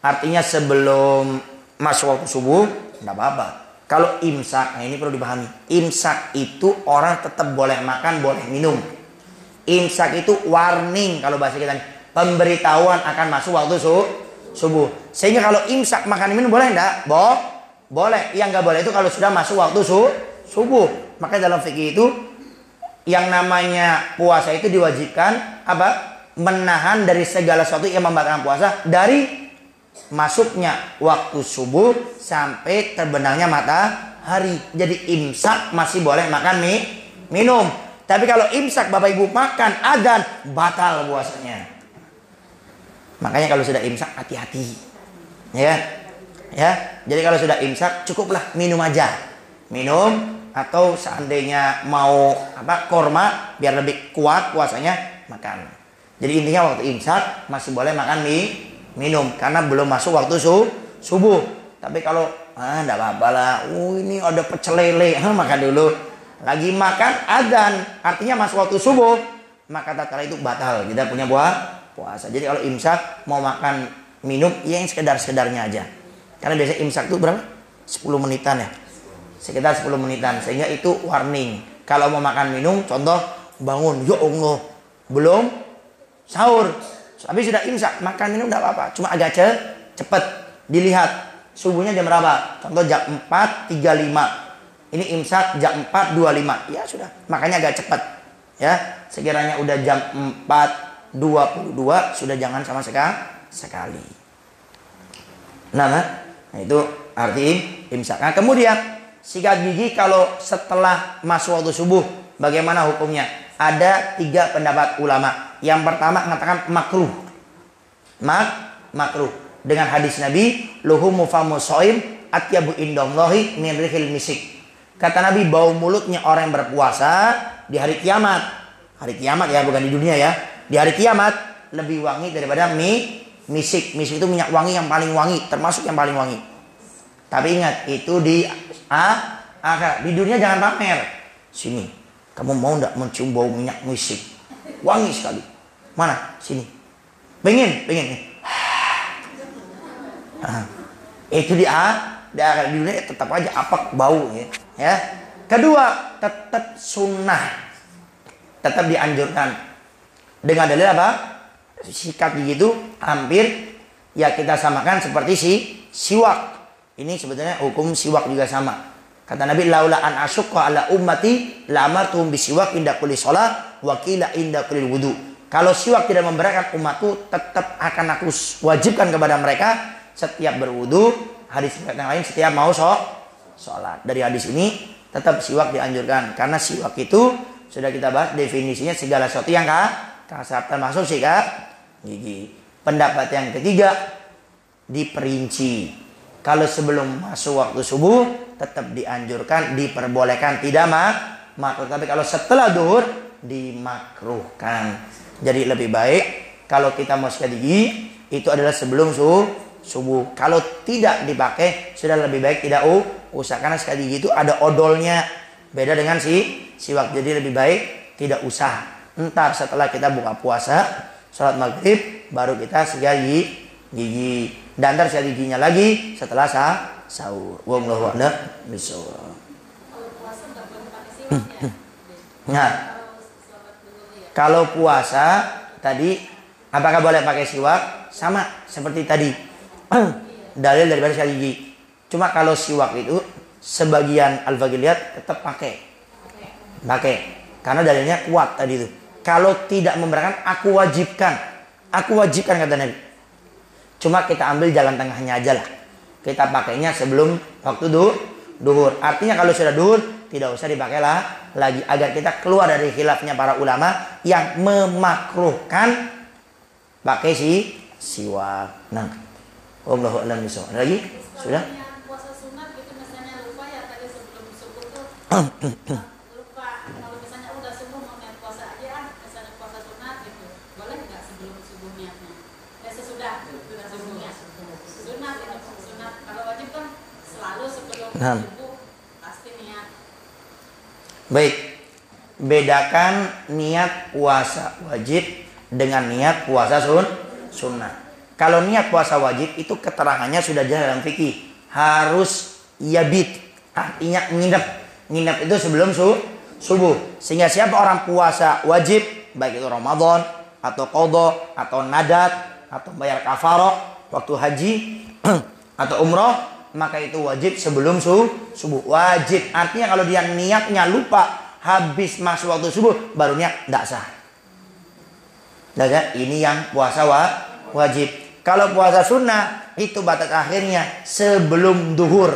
artinya sebelum masuk waktu subuh, tidak apa-apa. Kalau imsak, nah ini perlu dipahami. Imsak itu orang tetap boleh makan, boleh minum. Imsak itu warning kalau bahasa kita nih, pemberitahuan akan masuk waktu subuh. Sehingga kalau imsak makan minum boleh enggak? Boleh. Yang nggak boleh itu kalau sudah masuk waktu subuh. Makanya dalam fikih itu yang namanya puasa itu diwajibkan apa? Menahan dari segala sesuatu yang membatalkan puasa dari masuknya waktu subuh sampai terbenamnya matahari. Jadi imsak masih boleh makan minum. Tapi kalau imsak Bapak Ibu makan adzan, batal puasanya. Makanya kalau sudah imsak hati-hati. Ya. Jadi kalau sudah imsak cukuplah minum aja. Minum atau seandainya mau korma biar lebih kuat puasanya, makan. Jadi intinya waktu imsak masih boleh makan minum karena belum masuk waktu subuh. Tapi kalau enggak apa-apa lah. Ini ada pecel lele, makan dulu. Lagi makan adzan, artinya masuk waktu subuh, maka tatkala itu batal. Kita punya puasa. Jadi kalau imsak mau makan minum ya yang sekedar-sekedarnya aja. Karena biasanya imsak itu berapa? 10 menitan ya. Sekitar 10 menitan. Sehingga itu warning. Kalau mau makan minum, contoh bangun, ya Allah, belum sahur. Tapi sudah imsak, makan minum tidak apa-apa. Cuma agak cepat. Dilihat subuhnya jam berapa. Contoh jam 4.35. Ini imsak jam 4.25. Ya sudah, makanya agak cepat. Ya, sekiranya udah jam 4.22 sudah jangan sama sekali. Nah, itu arti imsak. Nah, kemudian sikat gigi kalau setelah masuk waktu subuh, bagaimana hukumnya? Ada 3 pendapat ulama. Yang pertama mengatakan makruh. Makruh. Dengan hadis Nabi, luhumu famu soim atyabu indallahi min rihil misik. Kata Nabi, bau mulutnya orang yang berpuasa di hari kiamat. Hari kiamat ya, bukan di dunia ya. Di hari kiamat lebih wangi daripada misik. Misik itu minyak wangi yang paling wangi, termasuk yang paling wangi. Tapi ingat, itu di akhirat. Di dunia jangan pamer. Sini, kamu mau enggak mencium bau minyak misik? Wangi sekali. Mana? Sini. Pengen. Itu di akhirat. Di dunia tetap aja apak bau ya. Kedua, tetap sunnah. Tetap dianjurkan. Dengan dalil apa? Sikat gigi itu hampir ya kita samakan seperti siwak. Ini sebetulnya hukum siwak juga sama. Kata Nabi, laula an asyqa ala ummati la amartuhum bisiwak inda kulli shalah wa qila inda kulli wudu. Kalau siwak tidak memberatkan umatku, tetap akan aku wajibkan kepada mereka setiap berwudu, hadis yang lain setiap mau sholat. Dari hadis ini tetap siwak dianjurkan karena siwak itu sudah kita bahas definisinya segala sesuatu yang kasar termasuk sikat gigi. Pendapat yang ketiga diperinci. Kalau sebelum masuk waktu subuh tetap dianjurkan, diperbolehkan, tidak makruh. Tapi kalau setelah duhur dimakruhkan. Jadi lebih baik kalau kita mau sikat gigi itu adalah sebelum subuh. Kalau tidak dipakai sudah lebih baik tidak usah karena sikat gigi itu ada odolnya. Beda dengan siwak. Jadi lebih baik tidak usah. Ntar setelah kita buka puasa, sholat maghrib baru kita sikat gigi. Dan ntar sikat giginya lagi setelah sahur. Wallahu a'lam bishawab. Nah, kalau puasa tadi apakah boleh pakai siwak? Sama seperti tadi. Dalil daripada sikat gigi. Cuma kalau siwak itu sebagian al-Baghdad tetap pakai. Karena dalilnya kuat tadi itu. Kalau tidak memberatkan, aku wajibkan kata Nabi. Cuma kita ambil jalan tengahnya aja lah. Kita pakainya sebelum waktu duhur. Artinya kalau sudah duhur tidak usah dipakai lagi agar kita keluar dari khilafnya para ulama yang memakruhkan pakai siwak. Nah, wallahu a'lam bishawab. Lagi? Sudah? Puasa sunat gitu misalnya lupa ya tadi sebelum subuh tuh. Lupa kalau misalnya udah subuh mau niat puasa aja misalnya puasa sunat gitu. Boleh enggak sebelum subuh niatnya? Sesudah subuhnya. Sunat itu sunat. Kalau wajib kan selalu sebelum subuh pasti niat. Baik. bedakan niat puasa wajib dengan niat puasa sunnah. Kalau niat puasa wajib itu keterangannya sudah jelas dalam fikih, harus yabit, artinya nginep. Nginep itu sebelum subuh. Sehingga siapa orang puasa wajib, baik itu Ramadan atau qadha atau nadat atau bayar kafarah waktu haji atau umroh, maka itu wajib sebelum subuh. Wajib artinya kalau dia niatnya lupa habis masuk waktu subuh baru niat, tidak sah. Ini yang puasa wajib. Kalau puasa sunnah itu batas akhirnya sebelum duhur.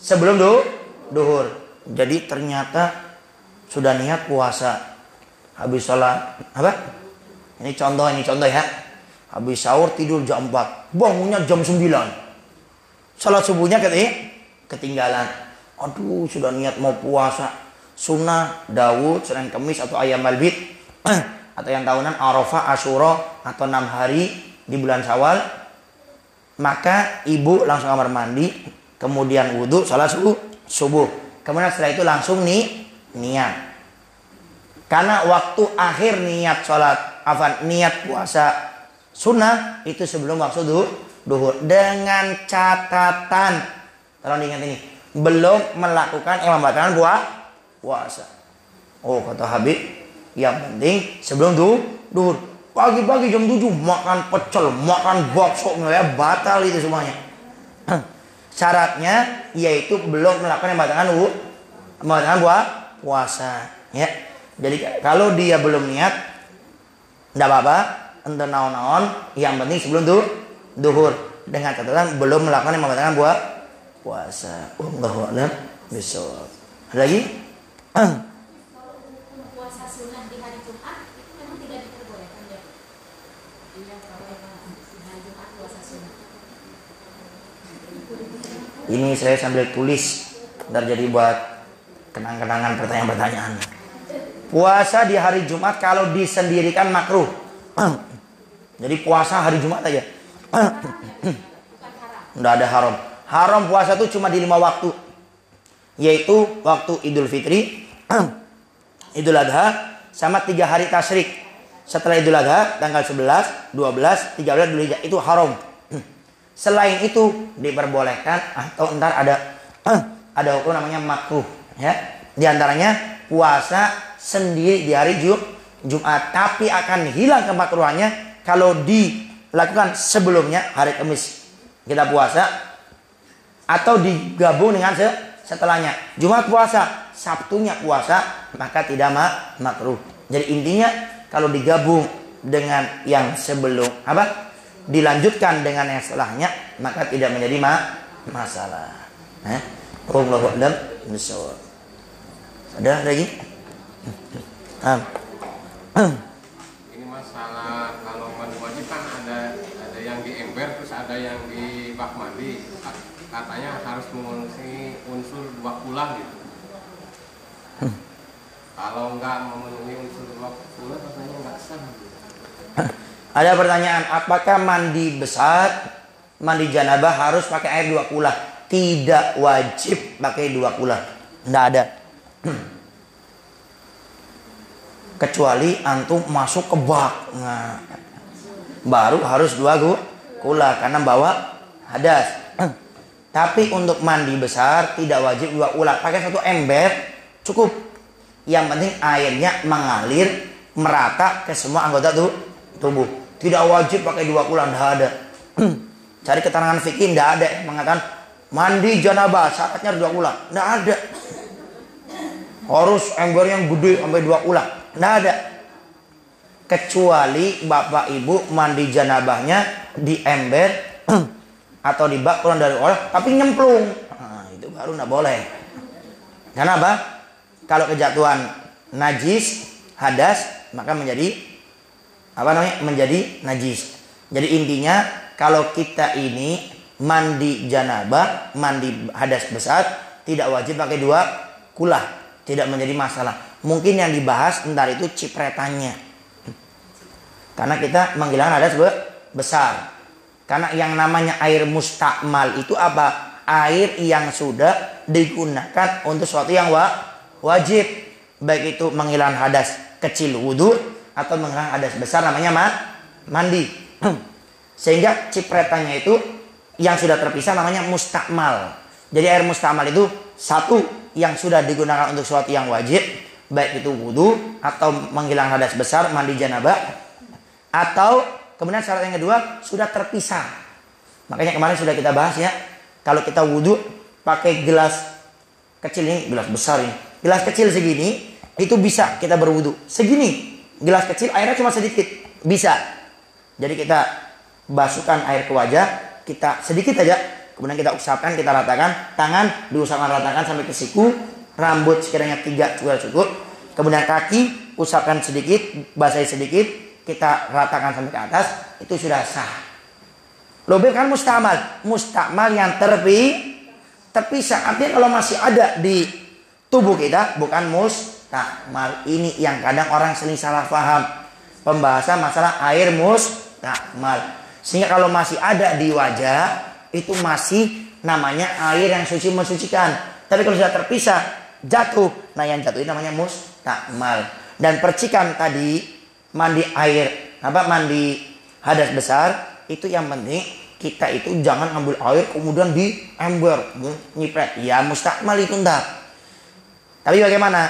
Sebelum duhur. Jadi ternyata sudah niat puasa, habis sholat apa? Ini contoh ya. Habis sahur tidur jam 4, bangunnya jam 9. Sholat subuhnya ketinggalan. Aduh, sudah niat mau puasa sunnah Daud, Senin Kamis atau ayam albit atau yang tahunan Arafah, Asyura atau 6 hari di bulan Syawal. Maka ibu langsung kamar mandi, kemudian wudhu, sholat subuh. Kemudian setelah itu langsung niat. Karena waktu akhir niat sholat, niat puasa sunnah itu sebelum waktu duhur. Dengan catatan, tolong diingat ini, belum melakukan yang membatalkan puasa. Oh, kata Habib, yang penting sebelum duhur. Pagi-pagi jam 7 makan pecel, makan bakso, ya batal itu semuanya. Syaratnya yaitu belum melakukan yang membatalkan puasa, ya. Jadi kalau dia belum niat, tidak apa-apa, ente naon-naon, yang penting sebelum duhur. Dengan catatan belum melakukan yang membatalkan puasa. Wallahu a'lam bishawab. Ada lagi? Puasa sunnah di hari Jumat itu memang tidak diperbolehkan ya. Iya, kalau di hari Jumat puasa sunnah. Ini saya sambil tulis, ntar jadi buat kenang-kenangan pertanyaan-pertanyaan. Puasa di hari Jumat kalau disendirikan makruh. Jadi puasa hari Jumat aja. Nggak ada haram. Haram puasa itu cuma di 5 waktu. Yaitu waktu Idul Fitri, Idul Adha, sama 3 hari tasyrik. Setelah Idul Adha, tanggal 11, 12, 13 Dzulhijjah, itu haram. Selain itu diperbolehkan atau ntar ada hukum namanya makruh, ya. Di antaranya puasa sendiri di hari Jumat, tapi akan hilang kemakruhannya kalau dilakukan sebelumnya hari Kamis kita puasa atau digabung dengan setelahnya. Jumat puasa, Sabtunya puasa, maka tidak makruh. Jadi intinya kalau digabung dengan yang sebelum dilanjutkan dengan yang setelahnya, maka tidak menjadi masalah. Wallahu a'lam bishawab. Ada lagi? Ini masalah kalau mandi wajib kan ada yang di ember, terus ada yang di bak mandi. Katanya harus mengonsumsi unsur 2 kulah gitu. Kalau nggak memenuhi unsur 2 kulah katanya nggak sah. Ada pertanyaan, apakah mandi besar, mandi janabah harus pakai air 2 kulah? Tidak wajib pakai 2 kulah. Tidak ada. Kecuali antum masuk ke bak. Nah, baru harus 2 kulah karena bawa hadas. Tapi untuk mandi besar tidak wajib 2 kulah. Pakai 1 ember cukup. Yang penting airnya mengalir merata ke semua anggota tubuh. Tidak wajib pakai 2 kulah, tidak ada. Cari keterangan fikih, tidak ada yang mengatakan mandi janabah syaratnya 2 kulah. Tidak ada. Harus ember yang gede sampai 2 kulah. Tidak ada. Kecuali bapak ibu mandi janabahnya di ember atau di bak kurang dari orang, tapi nyemplung. Nah, itu baru tidak boleh. Karena apa? Kalau kejatuhan najis, hadas, maka menjadi menjadi najis. Jadi intinya kalau kita ini mandi janabah, mandi hadas besar, tidak wajib pakai 2 kulah, tidak menjadi masalah. Mungkin yang dibahas ntar itu cipretannya, karena kita menghilangkan hadas besar. Karena yang namanya air mustakmal itu apa? Air yang sudah digunakan untuk sesuatu yang wajib. Baik itu menghilangkan hadas kecil wudu atau menghilangkan hadas besar namanya mandi. Sehingga cipretannya itu yang sudah terpisah namanya mustakmal. Jadi air mustakmal itu satu yang sudah digunakan untuk sesuatu yang wajib, baik itu wudu atau menghilangkan hadas besar, mandi janabah, atau kemudian syarat yang kedua sudah terpisah. Makanya kemarin sudah kita bahas ya, kalau kita wudu pakai gelas kecil ini, gelas besar ini, gelas kecil segini itu bisa kita berwudu. Segini gelas kecil airnya cuma sedikit bisa. Jadi kita basuhkan air ke wajah, kita sedikit aja, kemudian kita usapkan, kita ratakan, tangan diusapkan ratakan sampai ke siku, rambut sekiranya 3 juga cukup, kemudian kaki usapkan sedikit, basahi sedikit, kita ratakan sampai ke atas, itu sudah sah. Lebih kan mustakmal yang terpisah. Artinya kalau masih ada di tubuh kita bukan mustakmal. Ini yang kadang orang sering salah paham pembahasan masalah air mustakmal. Sehingga kalau masih ada di wajah itu masih namanya air yang suci mensucikan. Tapi kalau sudah terpisah jatuh, nah yang jatuh itu namanya mustakmal. Dan percikan tadi mandi mandi hadas besar itu yang penting kita itu jangan ambil air kemudian di ember nyipret. Ya mustakmal itu enggak. Tapi bagaimana?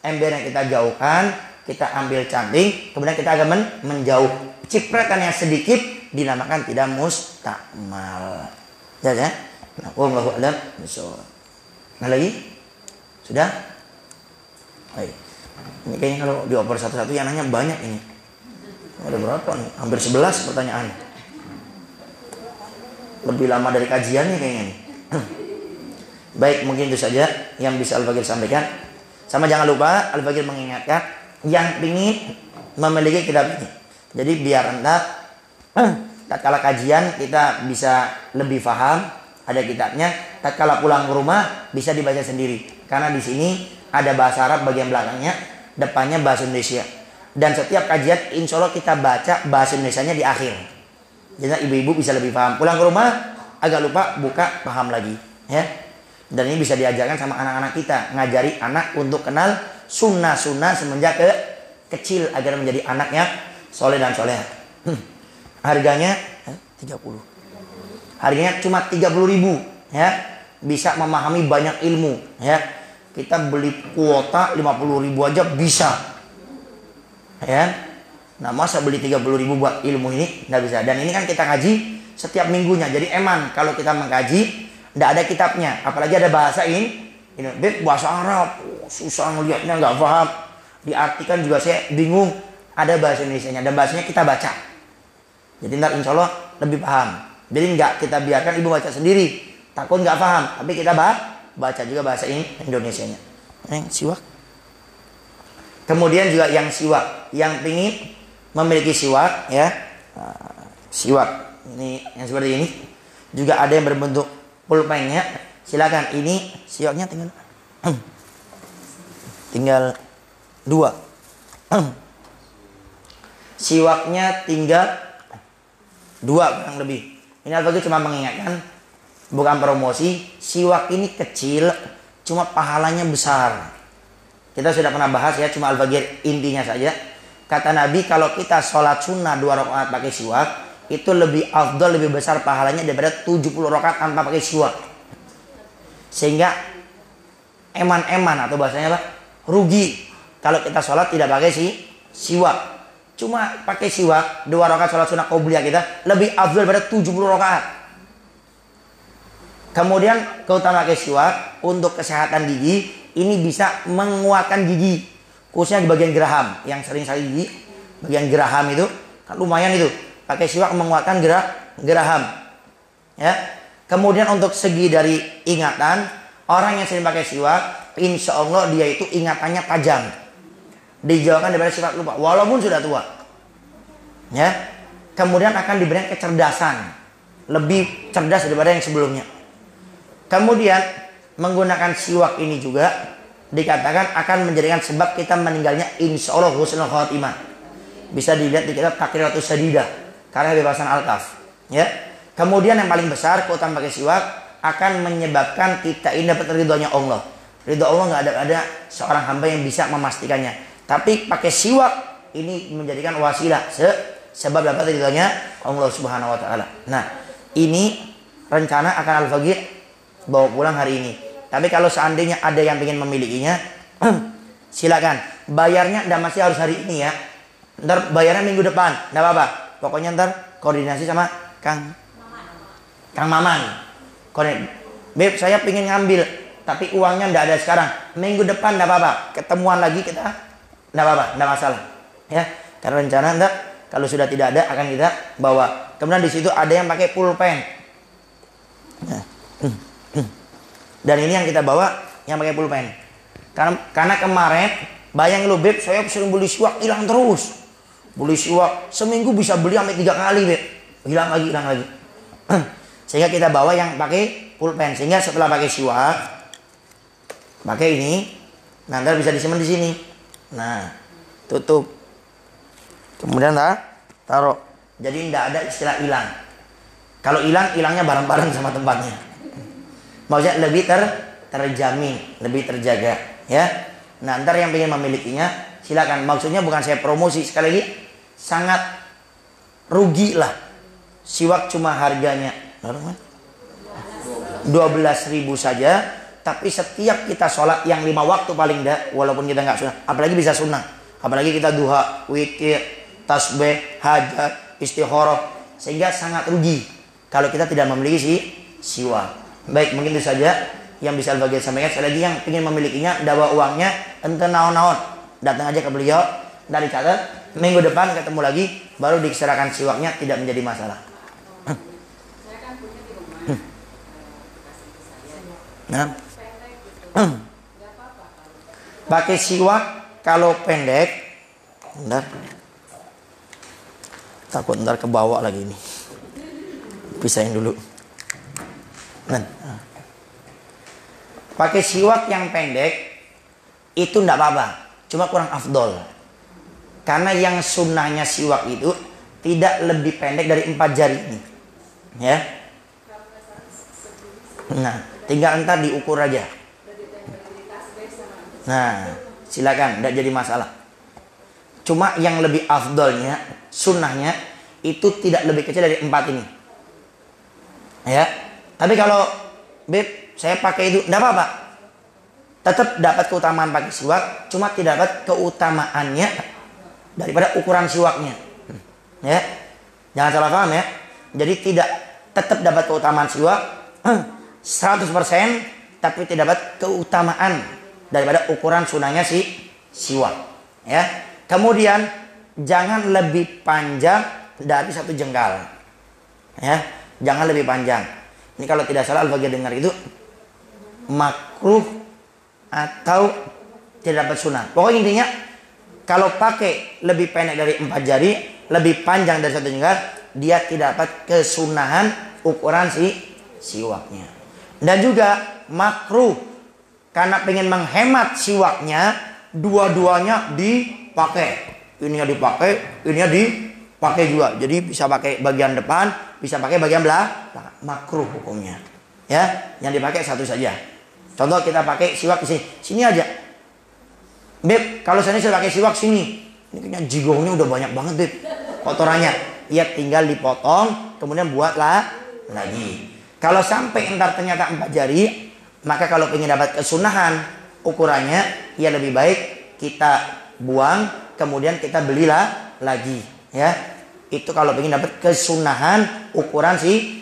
Ember yang kita jauhkan, kita ambil canting, kemudian kita agak menjauh. Cipretan yang sedikit dinamakan tidak mustakmal. Ya. Nah, wallahu a'lam bishawab. Nah lagi? Sudah? Baik. Ini kayaknya kalau dioper satu-satu yang nanya banyak ini. Ada berapa nih? Hampir 11 pertanyaan. Lebih lama dari kajiannya kayaknya nih. Baik, mungkin itu saja yang bisa Al-Fakir sampaikan. Sama jangan lupa Al-Fakir mengingatkan yang ingin memiliki kitab ini. Jadi biar tatkala kajian kita bisa lebih paham, ada kitabnya. Tatkala pulang ke rumah bisa dibaca sendiri. Karena di sini ada bahasa Arab bagian belakangnya, depannya bahasa Indonesia. Dan setiap kajian insya Allah kita baca bahasa Indonesianya di akhir. Jadi ibu-ibu bisa lebih paham. Pulang ke rumah agak lupa, buka paham lagi. Ya. Dan ini bisa diajarkan sama anak-anak kita, ngajari anak untuk kenal sunnah-sunnah semenjak kecil agar menjadi anaknya soleh dan soleh. Harganya 30. Harganya cuma 30.000 ya. Bisa memahami banyak ilmu ya. Kita beli kuota 50.000 aja bisa. Ya. Nah, masa beli 30.000 buat ilmu ini enggak bisa. Dan ini kan kita ngaji setiap minggunya. Jadi eman kalau kita mengkaji enggak ada kitabnya, apalagi ada bahasa ini bahasa Arab. Susah ngelihatnya, enggak paham. Diartikan juga saya bingung. Ada bahasa Indonesianya dan bahasanya kita baca. Jadi ntar insya Allah lebih paham. Jadi enggak kita biarkan ibu baca sendiri. Takut enggak paham. Tapi kita baca juga bahasa ini Indonesianya. Siwak. Kemudian juga yang siwak. Yang ingin memiliki siwak ya. Siwak. Ini yang seperti ini. Juga ada yang berbentuk pulpennya. Silakan. Ini siwaknya tinggal 2. Siwaknya tinggal 2 kurang lebih. Ini Al-Fakir cuma mengingatkan, bukan promosi. Siwak ini kecil, cuma pahalanya besar. Kita sudah pernah bahas ya, cuma Al-Fakir intinya saja. Kata Nabi kalau kita sholat sunnah 2 rakaat pakai siwak, itu lebih afdal, lebih besar pahalanya daripada 70 rakaat tanpa pakai siwak. Sehingga eman-eman atau bahasanya apa? Rugi kalau kita sholat tidak pakai siwak. Cuma pakai siwak 2 rakaat sholat sunnah qobliyah kita lebih afdal daripada 70 rakaat. Kemudian keutamaan pakai siwak untuk kesehatan gigi, ini bisa menguatkan gigi, khususnya di bagian geraham. Yang sering sakit gigi, bagian geraham itu kan lumayan itu. Pakai siwak menguatkan geraham. Ya. Kemudian untuk segi dari ingatan, orang yang sering pakai siwak, insya Allah dia itu ingatannya tajam. Dijauhkan daripada sifat lupa walaupun sudah tua. Ya. Kemudian akan diberikan kecerdasan, lebih cerdas daripada yang sebelumnya. Kemudian menggunakan siwak ini juga dikatakan akan menjadikan sebab kita meninggalnya insya Allah husnul khotimah. Bisa dilihat di kitab Taqriratus Sadidah karya Habib Hasan Al-Kaf. Ya. Kemudian yang paling besar keutamaan pakai siwak akan menyebabkan kita ini dapat ridhonya Allah. Ridho Allah nggak ada seorang hamba yang bisa memastikannya. Tapi pakai siwak ini menjadikan wasilah sebab dapat ridhonya Allah Subhanahu wa taala. Nah, ini rencana akan Al-Faqih bawa pulang hari ini. Tapi kalau seandainya ada yang ingin memilikinya, silakan. Bayarnya nggak masih harus hari ini ya. Ntar bayarnya minggu depan, nggak apa-apa. Pokoknya ntar koordinasi sama Kang Maman. Beb, saya pengen ngambil, tapi uangnya nggak ada sekarang. Minggu depan nggak apa-apa. Ketemuan lagi kita, nggak apa-apa, nggak masalah. Ya, karena rencana ntar kalau sudah tidak ada akan kita bawa. Kemudian di situ ada yang pakai pulpen. Nah, dan ini yang kita bawa yang pakai pulpen. Karena kemarin bayang lu Beb, saya sering beli siwak hilang terus. Beli siwak seminggu bisa beli sampai 3 kali Beb. Hilang lagi. Sehingga kita bawa yang pakai pulpen. Sehingga setelah pakai siwak, pakai ini, nanti bisa disimpan di sini. Nah, tutup. Kemudian taruh. Jadi tidak ada istilah hilang. Kalau hilang, hilangnya bareng-bareng sama tempatnya. Maksudnya lebih terjamin, lebih terjaga, ya. Nah, ntar yang ingin memilikinya silakan. Maksudnya bukan saya promosi, sekali lagi sangat rugi lah. Siwak cuma harganya 12.000 saja, tapi setiap kita sholat yang 5 waktu paling dah, walaupun kita nggak sunnah, apalagi bisa sunnah, apalagi kita duha, witir, tasbih, hajat, istikharah, sehingga sangat rugi kalau kita tidak memiliki siwak. Baik, mungkin itu saja yang bisa Al-Faqih sampaikan. Sekali lagi yang ingin memilikinya, dawa uangnya, ente naon-naon, datang aja ke beliau, dari catat, minggu depan ketemu lagi, baru diserahkan siwaknya, tidak menjadi masalah. Saya kan punya di rumah. Nah, pakai siwak kalau pendek, bentar, takut ntar kebawa lagi ini, pisahin dulu. Nah, pakai siwak yang pendek itu enggak apa-apa, cuma kurang afdol. Karena yang sunnahnya siwak itu tidak lebih pendek dari 4 jari ini, ya. Nah, tinggal entar diukur aja. Nah, silakan, enggak jadi masalah. Cuma yang lebih afdolnya, sunnahnya itu tidak lebih kecil dari 4 ini, ya. Tapi kalau Beb, saya pakai itu, enggak apa-apa. Tetap dapat keutamaan pakai siwak, cuma tidak dapat keutamaannya daripada ukuran siwaknya. Ya. Jangan salah paham ya. Jadi tidak tetap dapat keutamaan siwak 100%, tapi tidak dapat keutamaan daripada ukuran sunahnya siwak. Ya. Kemudian jangan lebih panjang dari 1 jengkal. Ya. Jangan lebih panjang. Ini kalau tidak salah Al-Faqih dengar itu makruh atau tidak dapat sunnah. Pokoknya intinya kalau pakai lebih pendek dari 4 jari, lebih panjang dari 1 jengkal, dia tidak dapat kesunahan ukuran siwaknya. Dan juga makruh karena pengen menghemat siwaknya, dua-duanya dipakai. Ininya dipakai, ininya dipakai juga. Jadi bisa pakai bagian depan, bisa pakai bagian belakang. Makruh hukumnya. Ya, yang dipakai satu saja. Contoh kita pakai siwak di sini. Sini aja. Beb, kalau saya pakai siwak sini. Ini kayaknya jigongnya udah banyak banget, Beb. Kotorannya. Ya tinggal dipotong, kemudian buatlah lagi. Kalau sampai entar ternyata 4 jari, maka kalau ingin dapat kesunahan ukurannya, ya lebih baik kita buang, kemudian kita belilah lagi, ya. Itu kalau ingin dapat kesunahan ukuran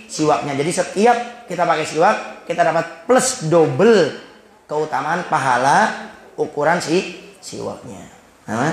siwaknya. Jadi setiap kita pakai siwak, kita dapat plus double keutamaan pahala ukuran siwaknya. Nah,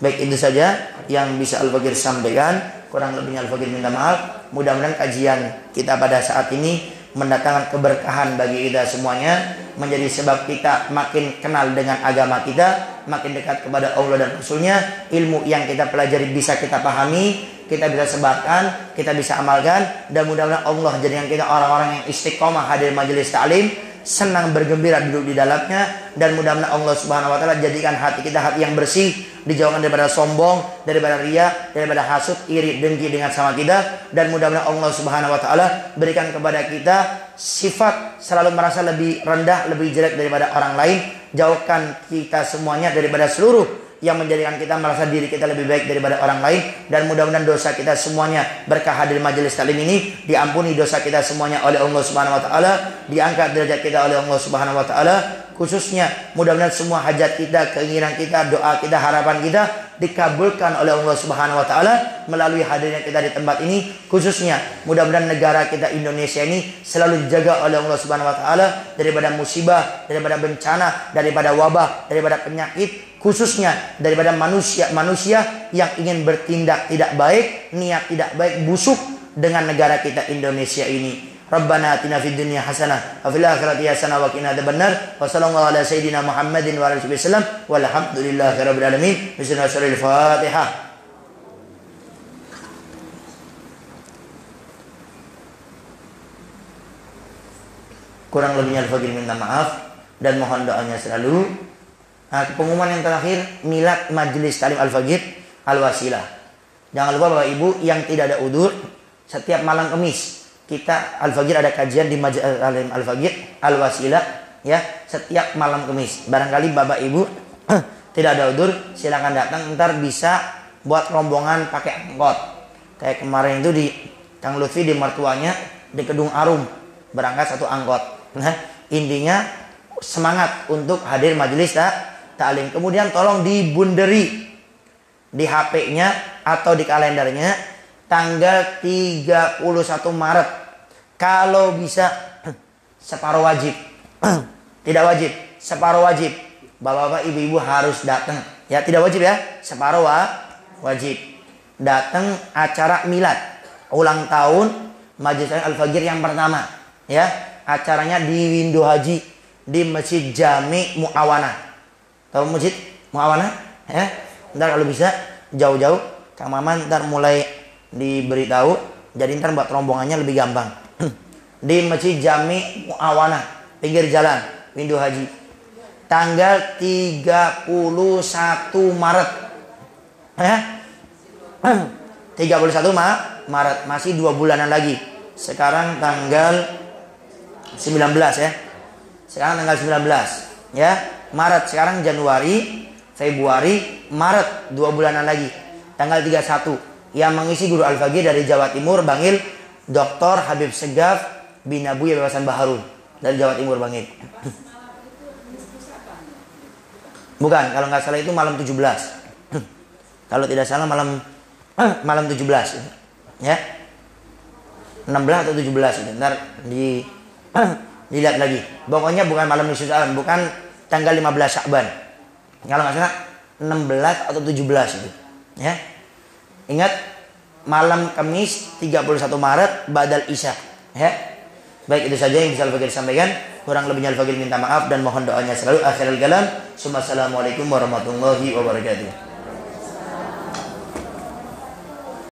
baik itu saja yang bisa Al-Faqih sampaikan. Kurang lebihnya Al-Faqih minta maaf. Mudah-mudahan kajian kita pada saat ini mendatangkan keberkahan bagi kita semuanya, menjadi sebab kita makin kenal dengan agama kita, makin dekat kepada Allah dan Rasulnya. Ilmu yang kita pelajari bisa kita pahami, kita bisa sebarkan, kita bisa amalkan, dan mudah-mudahan Allah jadikan kita orang-orang yang istiqomah hadir majelis ta'lim, senang bergembira duduk di dalamnya, dan mudah-mudahan Allah Subhanahu wa taala jadikan hati kita hati yang bersih, dijauhkan daripada sombong, daripada riya, daripada hasud, iri, dengki dengan sama kita, dan mudah-mudahan Allah Subhanahu wa taala berikan kepada kita sifat selalu merasa lebih rendah, lebih jelek daripada orang lain. Jauhkan kita semuanya daripada seluruh yang menjadikan kita merasa diri kita lebih baik daripada orang lain, dan mudah-mudahan dosa kita semuanya berkah hadir majelis taklim ini diampuni dosa kita semuanya oleh Allah Subhanahu wa taala, diangkat derajat kita oleh Allah Subhanahu wa taala. Khususnya mudah-mudahan semua hajat kita, keinginan kita, doa kita, harapan kita dikabulkan oleh Allah Subhanahu wa taala melalui hadirnya kita di tempat ini. Khususnya mudah-mudahan negara kita Indonesia ini selalu dijaga oleh Allah Subhanahu wa taala daripada musibah, daripada bencana, daripada wabah, daripada penyakit, khususnya daripada manusia yang ingin bertindak tidak baik, niat tidak baik, busuk dengan negara kita Indonesia ini. Rabbana atina fid dunya hasanah wa fil akhirati hasanah wa qina adzabannar. Wa sallallahu ala sayidina Muhammadin wa alihi wasallam. Walhamdulillahirabbil alamin. Bismillahirrahmanirrahim. Fatihah. Kurang lebihnya Al-Faqir minta maaf dan mohon doanya selalu. Pengumuman yang terakhir, milad majelis taklim Al-Faqir Al-Wasilah. Jangan lupa Bapak Ibu yang tidak ada udzur, setiap malam Kamis kita Al-Faqir ada kajian di Majelis Al-Faqir Al-Wasilah ya, setiap malam Kamis. Barangkali Bapak Ibu tidak ada udzur, silakan datang, ntar bisa buat rombongan pakai angkot. Kayak kemarin itu di Kang Lutfi di mertuanya di Kedung Arum berangkat satu angkot. Nah, intinya semangat untuk hadir majelis taklim. Kemudian tolong dibunderi di HP-nya atau di kalendernya tanggal 31 Maret. Kalau bisa separuh wajib. Tidak wajib, separuh wajib. Bapak-bapak, ibu-ibu harus datang. Ya, tidak wajib ya, separuh wajib. Datang acara milad, ulang tahun Majelis Al-Faqir yang pertama. Ya, acaranya di Windu Haji di Masjid Jami Muawana. Tahu Masjid Muawana? Ya. Ntar kalau bisa jauh-jauh Kang Maman ntar mulai diberitahu, jadi ntar buat rombongannya lebih gampang. Di Masjid Jami Muawana, pinggir jalan Windu Haji, tanggal 31 Maret ya. 31 Maret, masih 2 bulanan lagi. Sekarang tanggal 19 ya. Sekarang tanggal 19 ya. Maret, sekarang Januari, Februari, Maret, 2 bulanan lagi. Tanggal 31 yang mengisi guru Al-Faqir dari Jawa Timur, Bangil, Dr. Habib Segaf bin Abu Yabasan Baharun dari Jawa Timur, Bangil. Bukan, kalau nggak salah itu malam 17. Kalau tidak salah malam 17 ya. 16 atau 17 itu. Ntar dilihat lagi. Pokoknya bukan malam nisfu Sya'ban, bukan tanggal 15 Sya'ban. Kalau nggak salah 16 atau 17 itu. Ya. Ingat, malam Kamis 31 Maret Ba'dal Isya. Ya. Baik, itu saja yang bisa Al-Faqir sampaikan. Kurang lebihnya Al-Faqir minta maaf dan mohon doanya selalu. Akhirul kalam. Assalamualaikum warahmatullahi wabarakatuh.